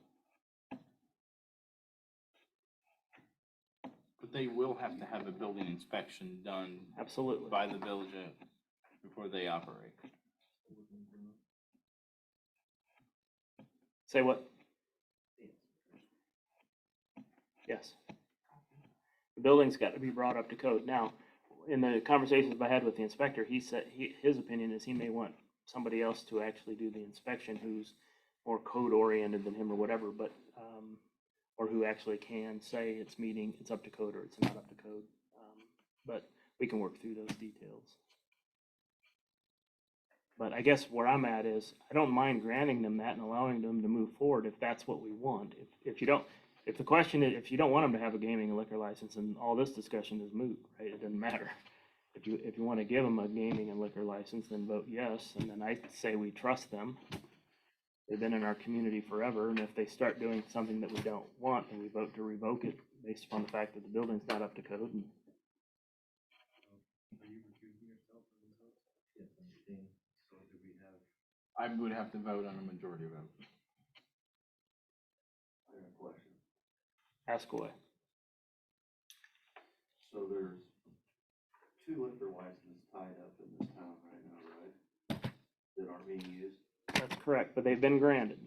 But they will have to have a building inspection done. Absolutely. By the village before they operate. Say what? Yes. The building's got to be brought up to code. Now, in the conversations I had with the inspector, he said his opinion is he may want somebody else to actually do the inspection who's more code oriented than him or whatever, but, or who actually can say it's up to code or it's not up to code. But we can work through those details. But I guess where I'm at is, I don't mind granting them that and allowing them to move forward if that's what we want. If the question is, if you don't want them to have a gaming and liquor license, and all this discussion is moot, right? It doesn't matter. If you want to give them a gaming and liquor license, then vote yes, and then I say we trust them. They've been in our community forever, and if they start doing something that we don't want, then we vote to revoke it based upon the fact that the building's not up to code. And Are you recusing yourself from this vote? Yes, I'm seeing. So do we have, I would have to vote on a majority vote. I have a question. ask away. So there's 2 liquor licenses tied up in this town right now, right? That aren't being used? That's correct, but they've been granted.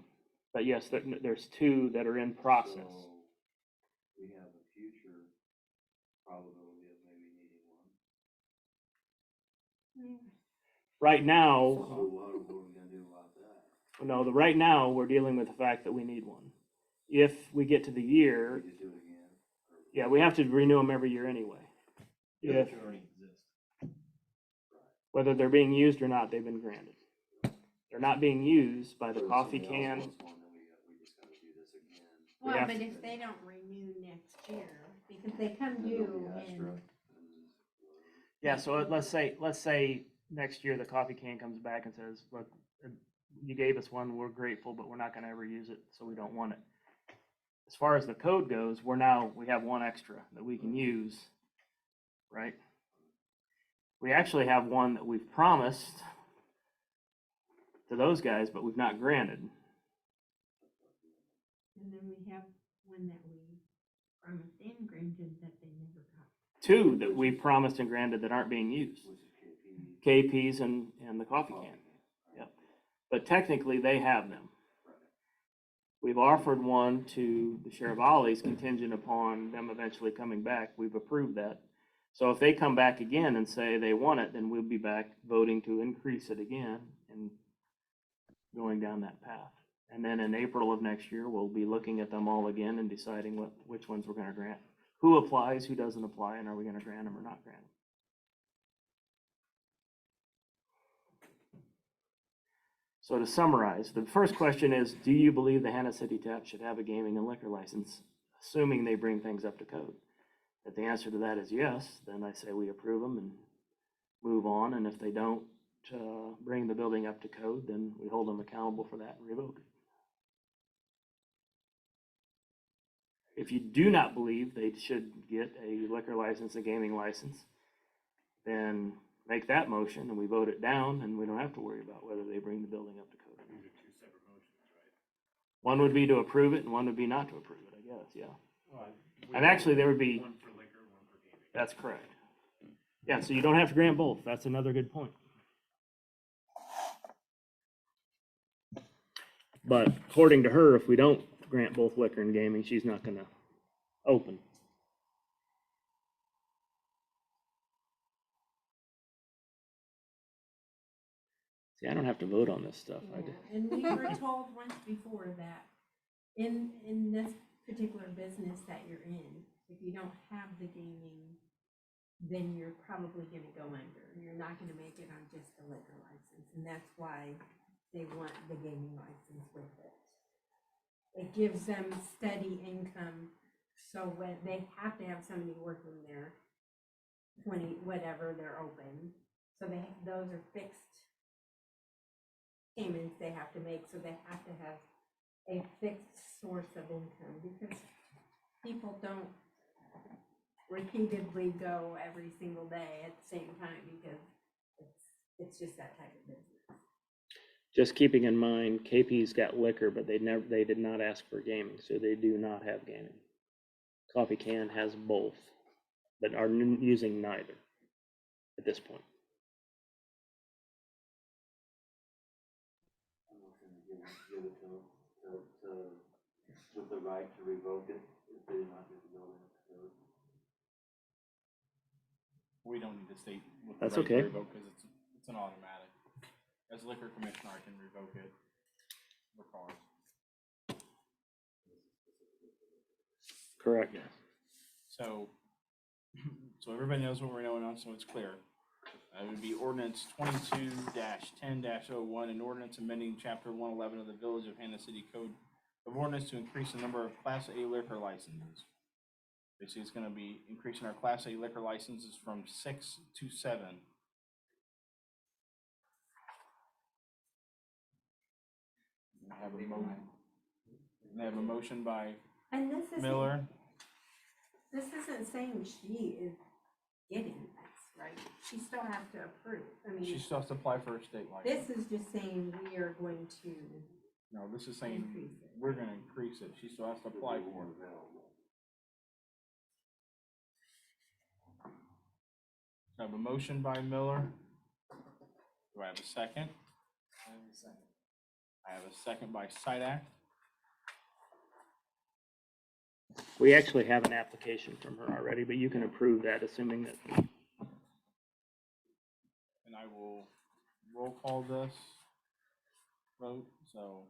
But yes, there's 2 that are in process. So we have a future probability of maybe needing one. Right So now, what are we gonna do about that? no, right now, we're dealing with the fact that we need one. If we get to the year, We just do it again? yeah, we have to renew them every year anyway. If, already exist. whether they're being used or not, they've been granted. They're not being used by the So if coffee somebody else can. wants one, then we just gotta do this again. We Well, have but to- if they don't renew next year, because they come And there'll be due extra, in, Yeah, so let's say next year the coffee can comes back and says, look, you gave us one, we're grateful, but we're not gonna ever use it, so we don't want it. As far as the code goes, we have one extra that we can use, right? We actually have one that we've promised to those guys, but we've not granted. and then we have one that we promised and granted that they never got. 2 that we promised and granted that aren't being used. which is KP. KPs and the coffee can. Yep. But technically, they have them. We've offered one to the Sheriff Ollie's contingent upon them eventually coming back. We've approved that. So if they come back again and say they want it, then we'll be back voting to increase it again and going down that path. And then in April of next year, we'll be looking at them all again and deciding which ones we're gonna grant. Who applies, who doesn't apply, and are we gonna grant them or not grant them? So to summarize, the first question is, do you believe the Hannah City Tap should have a gaming and liquor license, assuming they bring things up to code? If the answer to that is yes, then I say we approve them and move on, and if they don't bring the building up to code, then we hold them accountable for that and revoke it. If you do not believe they should get a liquor license, a gaming license, then make that motion and we vote it down, and we don't have to worry about whether they bring the building up to code. These are 2 separate motions, right? One would be to approve it and one would be not to approve it, I guess, yeah. And actually, there would be, One for liquor, one for gaming. that's correct. Yeah, so you don't have to grant both. That's another good point. But according to her, if we don't grant both liquor and gaming, she's not gonna open. See, I don't have to vote on this stuff. I Yeah, do. and we were told once before that in this particular business that you're in, if you don't have the gaming, then you're probably gonna go under. You're not gonna make it on just the liquor license, and that's why they want the gaming license with it. It gives them steady income, so when they have to have somebody working there 20, whatever they're open, so those are fixed payments they have to make, so they have to have a fixed source of income, because people don't repeatedly go every single day at the same time, because it's just that type of business. Just keeping in mind, KP's got liquor, but they did not ask for gaming, so they do not have gaming. Coffee Can has both, but are using neither at this point. I'm not gonna give it to them, with the right to revoke it if they did not get the building up to code. We don't need to state what the That's right to okay. revoke, because it's an automatic. As liquor commissioner, I can revoke it for cars. Correct. So, so everybody knows what we're going on, so it's clear. It would be ordinance 22-10-01, an ordinance amending chapter 111 of the Village of Hannah City Code of Ordinance to increase the number of Class A liquor licenses. Basically, it's going to be increasing our Class A liquor licenses from 6 to 7. I have a motion by And this is. Miller. This isn't saying she is getting this, right? She still has to approve. I She mean, still has to apply for a state license. this is just saying we are going to, No, this is saying Increase it. we're going to increase it. She still has to apply for it. I have a motion by Miller. Do I have a second? I have a second by Sidak. We actually have an application from her already, but you can approve that, assuming that. And I will roll call this vote, so.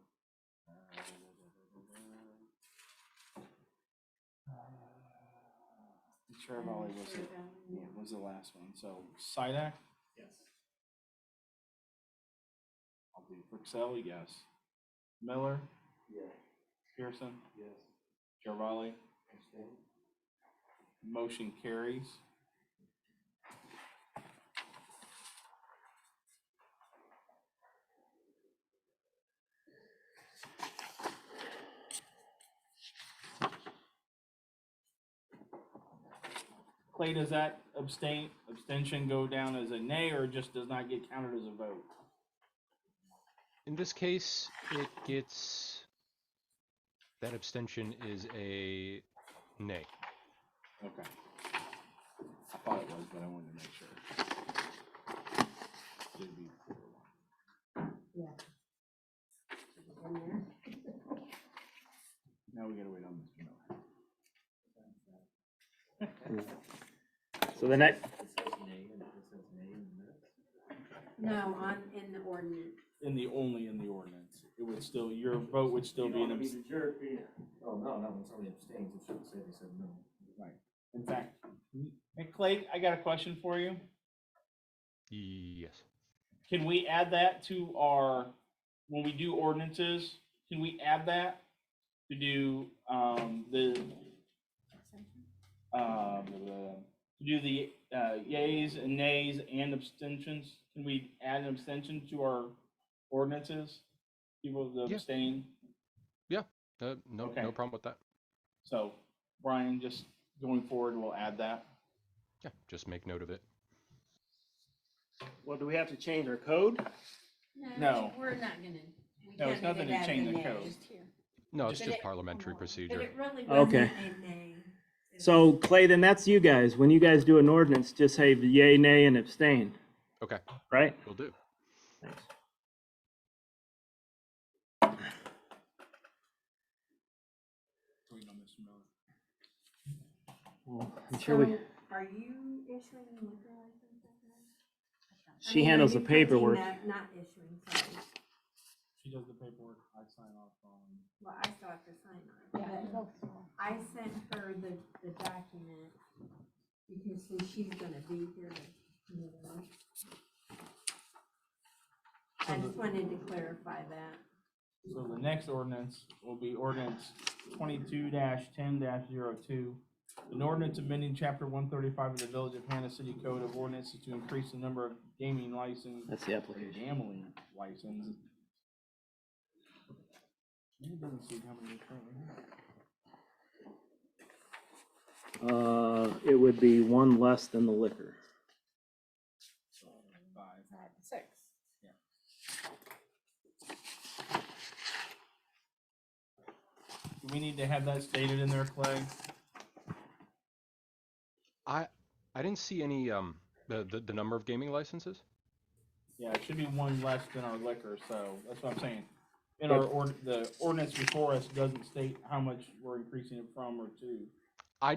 Chair Volley was the last one, so Sidak, Yes. I'll do Purcell, yes. Miller, Yes. Pearson, Yes. Chair Volley, motion carries. Clay, does that abstention go down as a nay or just does not get counted as a vote? In this case, it gets, that abstention is a nay. Okay. I thought it was, but I wanted to make sure. Should be 4-1. yeah. In there. Now we gotta wait on Mr. Miller. So the next, No, in the ordinance. Only in the ordinance, it would still, your vote would still be an abstention. Oh, no, when somebody abstains, it should say they said no. Right. In fact, hey Clay, I got a question for you. Yes. Can we add that to our, when we do ordinances, can we add that to do, the yays and nays and abstentions? Can we add an abstention to our ordinances? People that Yeah. abstain? No, Okay. no problem with that. So, Brian, just going forward, we'll add that. Yeah, just make note of it. well, do we have to change our code? No. We're not gonna. we No, it's can't nothing leave to it change as the a code. nay. No, it's But just it- parliamentary But procedure. it really Okay. wasn't a nay. So Clay, then that's you guys. When you guys do an ordinance, just say yay, nay, and abstain, Okay, right? will do. Waiting on Mr. Miller. Well, I'm sure we, So, are you issuing liquor licenses now? I she mean, are handles you the printing paperwork. that- Not issuing, sorry. She does the paperwork, I sign off on. Well, I still have to sign on it. Yeah, but both school. I sent her the document because since she's gonna be here, you know. I just wanted to clarify that. So the next ordinance will be ordinance 22-10-02. An ordinance amending chapter 135 of the Village of Hannah City Code of Ordinances to increase the number of gaming license. That's the application. Gambling license. It doesn't say how many currently have. It would be one less than the liquor. 5. 6. Do we need to have that stated in there, Clay? I didn't see any the number of gaming licenses. Yeah, it should be one less than our liquor, so that's what I'm saying. In our the ordinance before us doesn't state how much we're increasing it from or to. I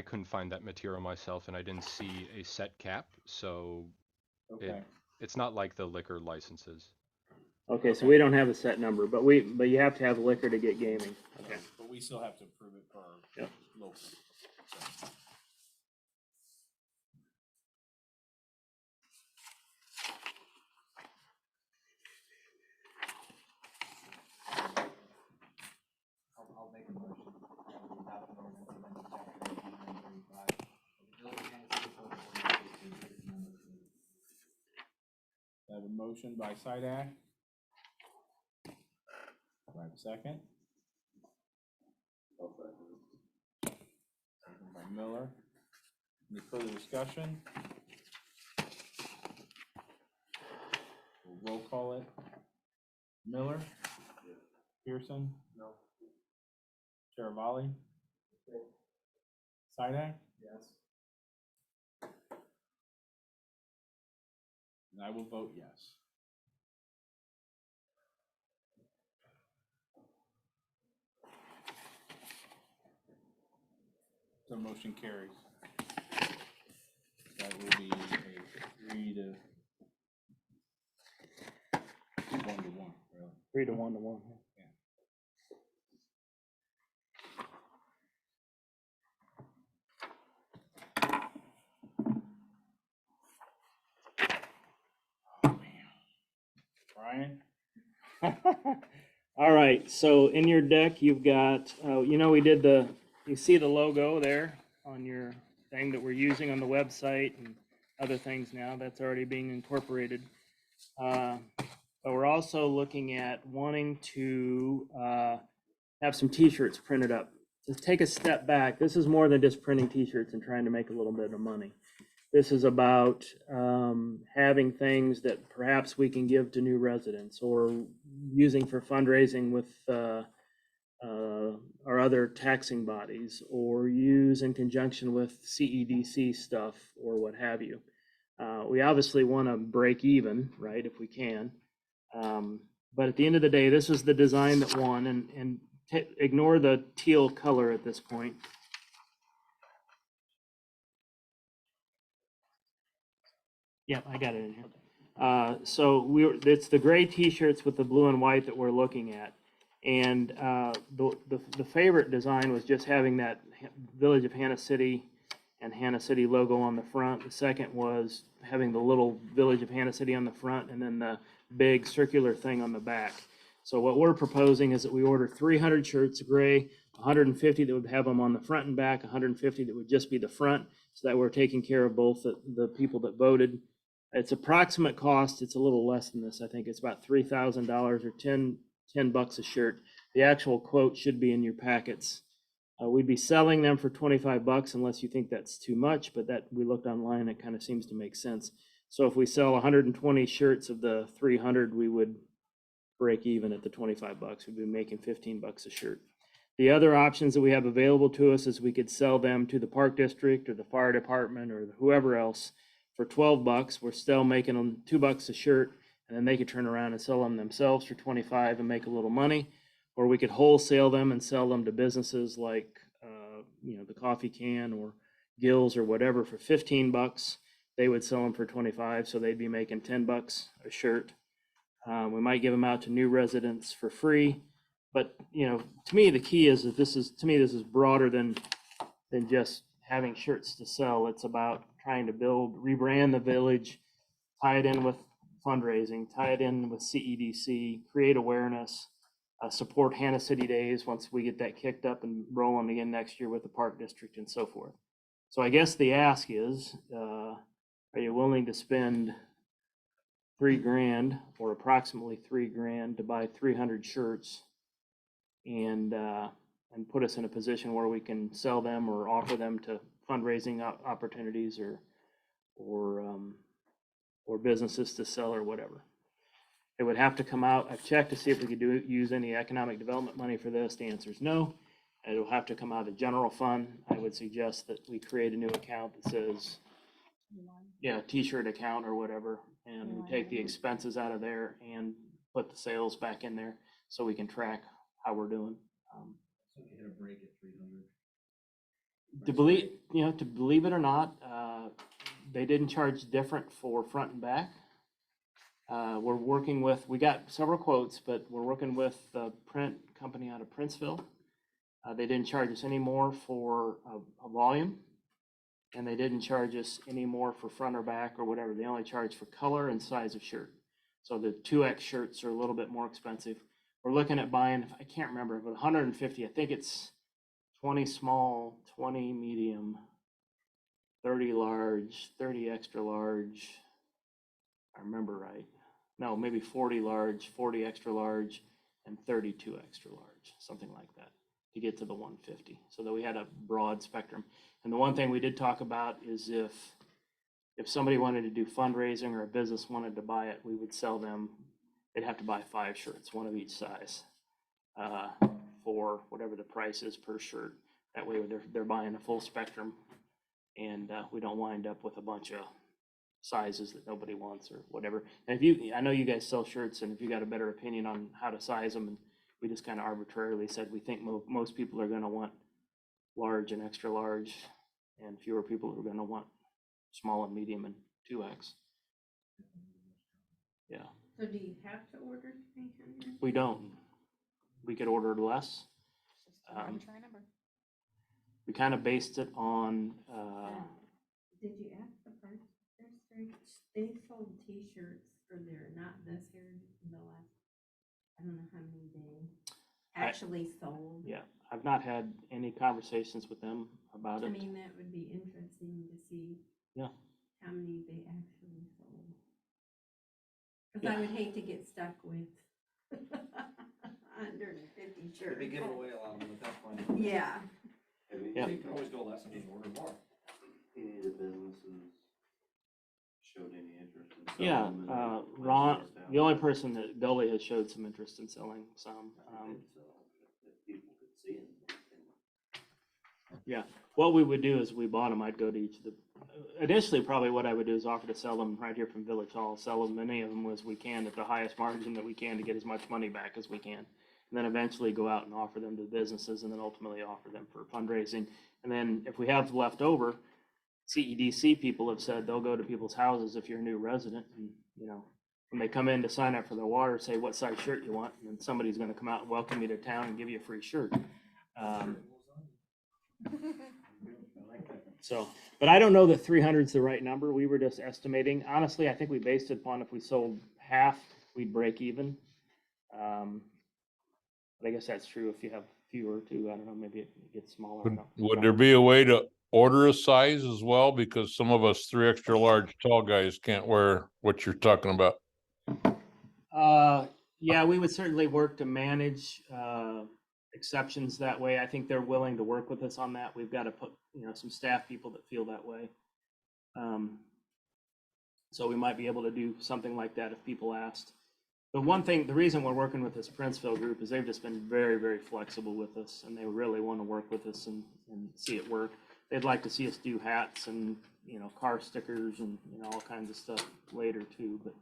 couldn't find that material myself, and I didn't see a set cap, so Okay. it's not like the liquor licenses. Okay, so we don't have a set number, but you have to have liquor to get gaming. Okay. But we still have to approve it for our Yep. local. So. I'll make a motion. We adopt an ordinance amending chapter 135 of the Village of Kansas City Code of Ordinances to increase the number of committees. I have a motion by Sidak. Do I have a second? Second by Miller. Any further discussion? We'll roll call it. Miller? Pearson? No. Chirivali? Sidak? Yes. And I will vote yes. So motion carries. That will be a 3 to 1 to 1, really. 3 to 1 to 1. Brian? All right, so in your deck, you've got, we did you see the logo there on your thing that we're using on the website and other things now. That's already being incorporated. But we're also looking at wanting to have some t-shirts printed up. Let's take a step back. This is more than just printing t-shirts and trying to make a little bit of money. This is about having things that perhaps we can give to new residents or using for fundraising with our other taxing bodies or use in conjunction with CEDC stuff or what have you. We obviously want to break even, right, if we can. But at the end of the day, this is the design that won, and ignore the teal color at this point. Yeah, I got it in here. So it's the gray t-shirts with the blue and white that we're looking at. And the favorite design was just having that Village of Hannah City and Hannah City logo on the front. The second was having the little Village of Hannah City on the front and then the big circular thing on the back. So what we're proposing is that we order 300 shirts gray, 150 that would have them on the front and back, 150 that would just be the front, so that we're taking care of both the people that voted. It's approximate cost. It's a little less than this. I think it's about $3,000 or $10 a shirt. The actual quote should be in your packets. We'd be selling them for $25 unless you think that's too much, but that we looked online, it kind of seems to make sense. So if we sell 120 shirts of the 300, we would break even at the $25. We'd be making $15 a shirt. The other options that we have available to us is we could sell them to the park district or the fire department or whoever else for $12. We're still making them $2 a shirt, and then they could turn around and sell them themselves for $25 and make a little money. Or we could wholesale them and sell them to businesses like, the coffee can or Gills or whatever for $15. They would sell them for $25, so they'd be making $10 a shirt. We might give them out to new residents for free. But, to me, the key is that this is broader than just having shirts to sell. It's about trying to rebrand the village, tie it in with fundraising, tie it in with CEDC, create awareness, support Hannah City Days once we get that kicked up and rolling again next year with the park district and so forth. So I guess the ask is, are you willing to spend $3,000 or approximately $3,000 to buy 300 shirts and put us in a position where we can sell them or offer them to fundraising opportunities or businesses to sell or whatever. It would have to come out. I've checked to see if we could use any economic development money for this. The answer is no. It'll have to come out of general fund. I would suggest that we create a new account that says, t-shirt account or whatever, and we take the expenses out of there and put the sales back in there so we can track how we're doing. So if you hit a break at 300. To believe it or not, they didn't charge different for front and back. We're working with, we got several quotes, but we're working with the print company out of Princeville. They didn't charge us any more for a volume, and they didn't charge us any more for front or back or whatever. They only charge for color and size of shirt. So the 2X shirts are a little bit more expensive. We're looking at buying, I can't remember, but 150. I think it's 20 small, 20 medium, 30 large, 30 extra large. I remember right. No, maybe 40 large, 40 extra large, and 32 extra large, something like that, to get to the 150, so that we had a broad spectrum. And the one thing we did talk about is if somebody wanted to do fundraising or a business wanted to buy it, we would sell them, they'd have to buy 5 shirts, one of each size, for whatever the price is per shirt. That way they're buying a full spectrum, and we don't wind up with a bunch of sizes that nobody wants or whatever. And I know you guys sell shirts, and if you got a better opinion on how to size them, and we just kind of arbitrarily said we think most people are going to want large and extra large, and fewer people are going to want small and medium and 2X. Yeah. So do you have to order 300? We don't. We could order less. Arbitrary number. We kind of based it on. Did you ask the price? They sold T-shirts for their not this year, the last, I don't know how many they actually sold. Yeah, I've not had any conversations with them about it. I mean, that would be interesting to see. Yeah. How many they actually sold. Because I would hate to get stuck with 150 shirts. They give away a lot of them at that point. Yeah. Yeah. You can always go less and just order more. Any of the businesses showed any interest in selling Yeah, them? And Ron, prices down? the only person that Gully has showed some interest in selling some. If people could see them. Yeah, what we would do is we bought them, I'd go to each of the, initially probably what I would do is offer to sell them right here from Village Hall, sell as many of them as we can at the highest margin that we can to get as much money back as we can. And then eventually go out and offer them to businesses, and then ultimately offer them for fundraising. And then if we have left over, CEDC people have said they'll go to people's houses if you're a new resident, and when they come in to sign up for the water, say what size shirt you want, and then somebody's going to come out and welcome you to town and give you a free shirt. So, but I don't know that 300 is the right number. We were just estimating. Honestly, I think we based it upon if we sold half, we'd break even. But I guess that's true if you have fewer too. I don't know, maybe it gets smaller. Would there be a way to order a size as well? Because some of us 3 extra large tall guys can't wear what you're talking about. Yeah, we would certainly work to manage exceptions that way. I think they're willing to work with us on that. We've got to put, some staff people that feel that way. So we might be able to do something like that if people asked. But the reason we're working with this Princeville group is they've just been very, very flexible with us, and they really want to work with us and see it work. They'd like to see us do hats and, car stickers and, all kinds of stuff later too, but.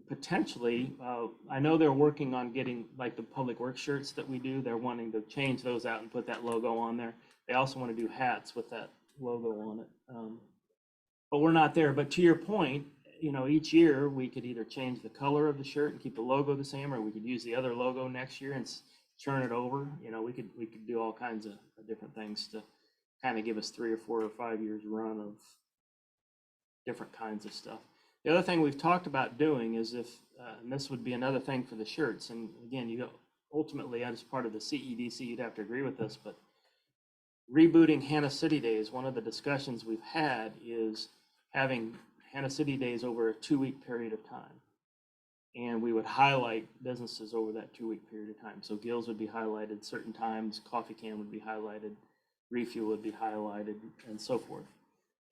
Potentially, I know they're working on getting like the public works shirts that we do. They're wanting to change those out and put that logo on there. They also want to do hats with that logo on it. But we're not there. But to your point, each year we could either change the color of the shirt and keep the logo the same, or we could use the other logo next year and churn it over. We could do all kinds of different things to kind of give us 3 or 4 or 5 years run of different kinds of stuff. The other thing we've talked about doing is and this would be another thing for the shirts, and again, ultimately as part of the CEDC, you'd have to agree with this, but rebooting Hannah City Days, one of the discussions we've had is having Hannah City Days over a 2-week period of time. And we would highlight businesses over that 2-week period of time. So Gills would be highlighted certain times, Coffee Can would be highlighted, Refuel would be highlighted, and so forth.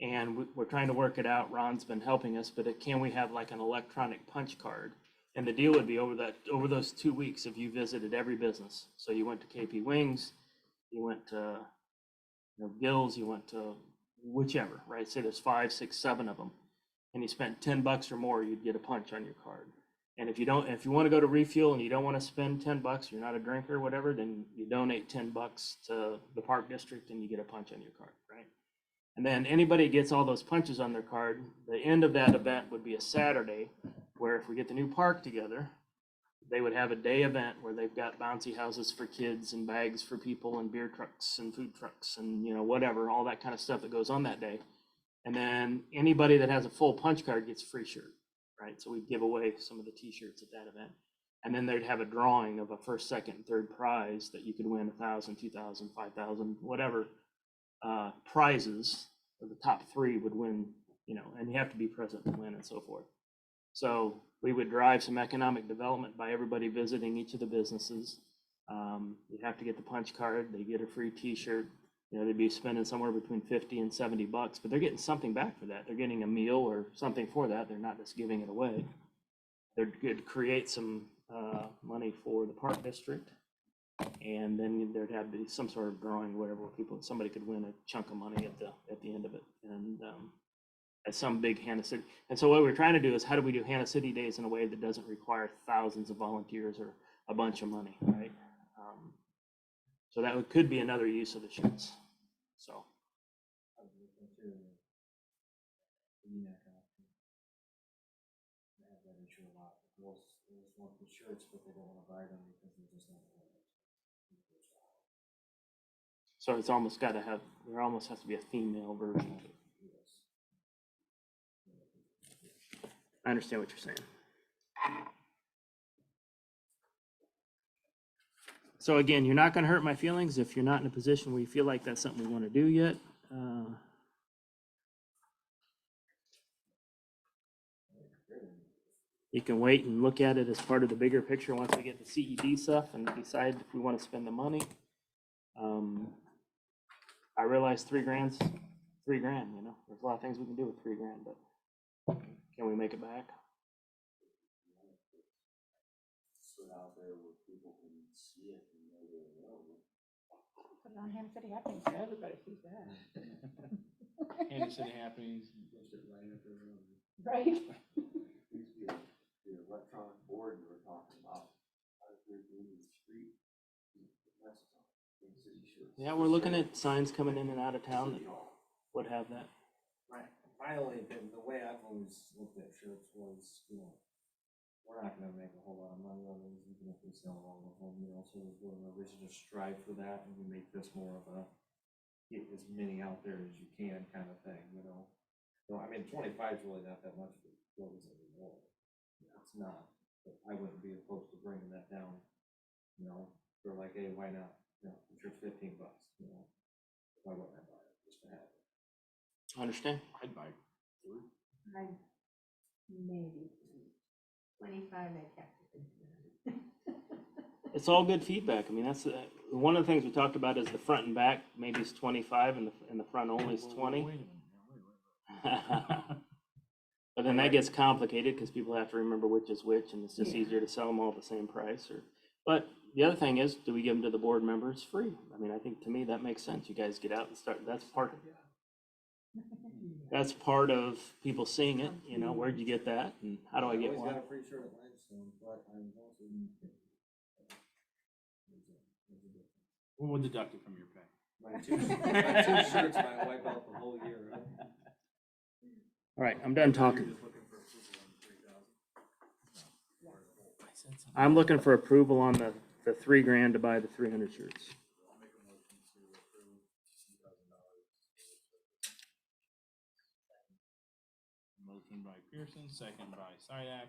And we're trying to work it out. Ron's been helping us, but can we have like an electronic punch card? And the deal would be over those 2 weeks, if you visited every business. So you went to KP Wings, you went to Gills, you went to whichever, right? Say there's 5, 6, 7 of them, and you spent $10 or more, you'd get a punch on your card. And if you want to go to Refuel and you don't want to spend $10, you're not a drinker or whatever, then you donate $10 to the park district and you get a punch on your card, right? And then anybody gets all those punches on their card, the end of that event would be a Saturday, where if we get the new park together, they would have a day event where they've got bouncy houses for kids and bags for people and beer trucks and food trucks and, you know, whatever, all that kind of stuff that goes on that day. And then anybody that has a full punch card gets a free shirt, right? So we'd give away some of the t-shirts at that event. And then they'd have a drawing of a first, second, and third prize that you could win 1,000, 2,000, 5,000, whatever prizes. The top three would win, you know, and you have to be present to win and so forth. So we would drive some economic development by everybody visiting each of the businesses. You have to get the punch card, they get a free t-shirt. You know, they'd be spending somewhere between 50 and 70 bucks, but they're getting something back for that. They're getting a meal or something for that. They're not just giving it away. They're good to create some money for the park district. And then there'd have to be some sort of drawing, whatever, where somebody could win a chunk of money at the end of it. And at some big Hannah City. And so what we're trying to do is how do we do Hannah City Days in a way that doesn't require thousands of volunteers or a bunch of money, right? So that could be another use of the shirts. So. I was looking to the neck option. They have that issue a lot. Girls want the shirts, but they don't want to buy them because they're just not wearing it. So it's almost got to have, there almost has to be a female version to it. I understand what you're saying. So again, you're not going to hurt my feelings if you're not in a position where you feel like that's something we want to do yet. You can wait and look at it as part of the bigger picture once we get the CED stuff and decide if we want to spend the money. I realize $3 grand, you know, there's a lot of things we can do with $3 grand, but can we make it back? Put out there where people can see it and know they're available. Put it on Hannah City Happenings, so everybody sees that. Hannah City Happenings. Right? Used to be the electronic board we were talking about. I was there doing the street. That's Big City shirts. Yeah, we're looking at signs coming in and out of town that would have that. My only opinion, the way I've always looked at shirts was, you know, we're not gonna make a whole lot of money on these, even if we sell all of them, you know, so we should just strive for that and we make this more of a get as many out there as you can kind of thing, you know. So, I mean, 25 is really not that much for clothes anymore. It's not, but I wouldn't be opposed to bringing that down, you know, for like, hey, why not? You know, the shirt's 15 bucks, you know. Why wouldn't I buy it just to have it? Understand? I'd buy 3. Maybe 25, I kept it. It's all good feedback. I mean, that's one of the things we talked about is the front and back, maybe it's 25 and the front only is 20. But then that gets complicated because people have to remember which is which and it's just easier to sell them all at the same price. But the other thing is, do we give them to the board members free? I mean, I think to me that makes sense. You guys get out and start, that's part of people seeing it, you know, where'd you get that and how do I get always one? got a free shirt at Limestone, but I'm also. We'll deduct it from your pay. My two shirts might wipe out the whole year, right? All right, I'm done talking. You're just looking for approval on the 3,000. I'm looking for approval on the $3 grand to buy the 300 shirts. I'll make a motion to approve $2,000. Motion by Pearson, second by Sidak.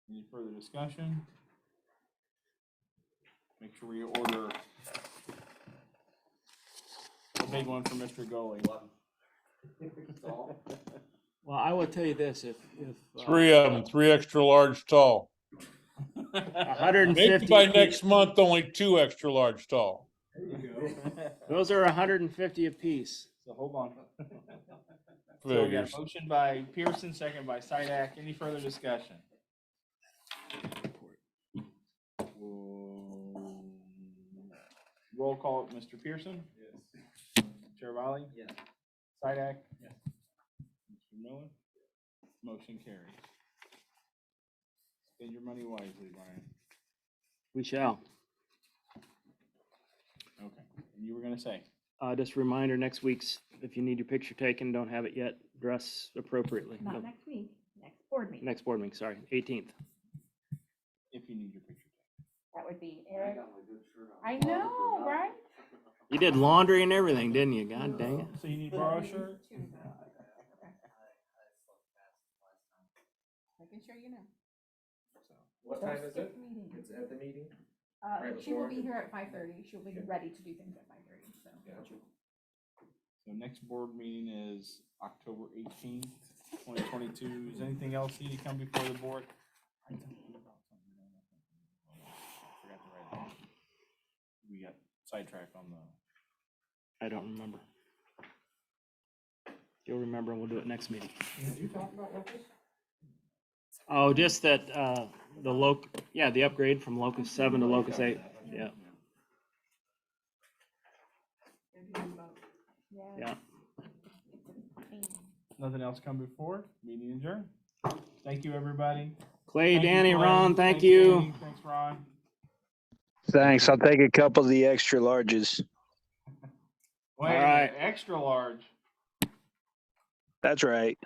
Any further discussion? Make sure we order a big one for Mr. Gully. Well, I will tell you this, if 3 of them, 3 extra large tall. 150 Maybe by next month, only 2 extra large tall. There you go. those are 150 apiece. So hold on. So we got Figures. a motion by Pearson, second by Sidak. Any further discussion? Roll call, Mr. Pearson, Yes. Chair Valley, Yes. Sidak, Yes. Mr. Miller. Motion carries. Spend your money wisely, Brian. We shall. Okay, and you were gonna say? Just a reminder, next week's, if you need your picture taken, don't have it yet, dress appropriately. Not No, next week, next board meeting. next board meeting, sorry, 18th. If you need your picture taken. That would be I Eric. got my good shirt on. I know, right? You did laundry and everything, didn't you? God dang it. So you need to borrow a shirt? Making sure you know. What Don't time is skip it? meeting. It's at the meeting? Right She will before? be here at 5:30. She'll be ready to do things at 5:30, so. So next board meeting is October 18th, 2022. Is anything else need to come before the board? I forgot to write it down. We got sidetracked on the. I don't remember. You'll remember and we'll do it next meeting. Did you talk about locals? Oh, just that, the upgrade from Locus 7 to Locus 8, yeah, yeah. Nothing else come before? Meeting adjourned. Thank you, everybody. Clay, Thank you, Danny, Clay. Ron, thank Thanks, you. Danny. Thanks, Ron. Thanks. I'll take a couple of the extra larges. Wait, All right. extra large. That's right.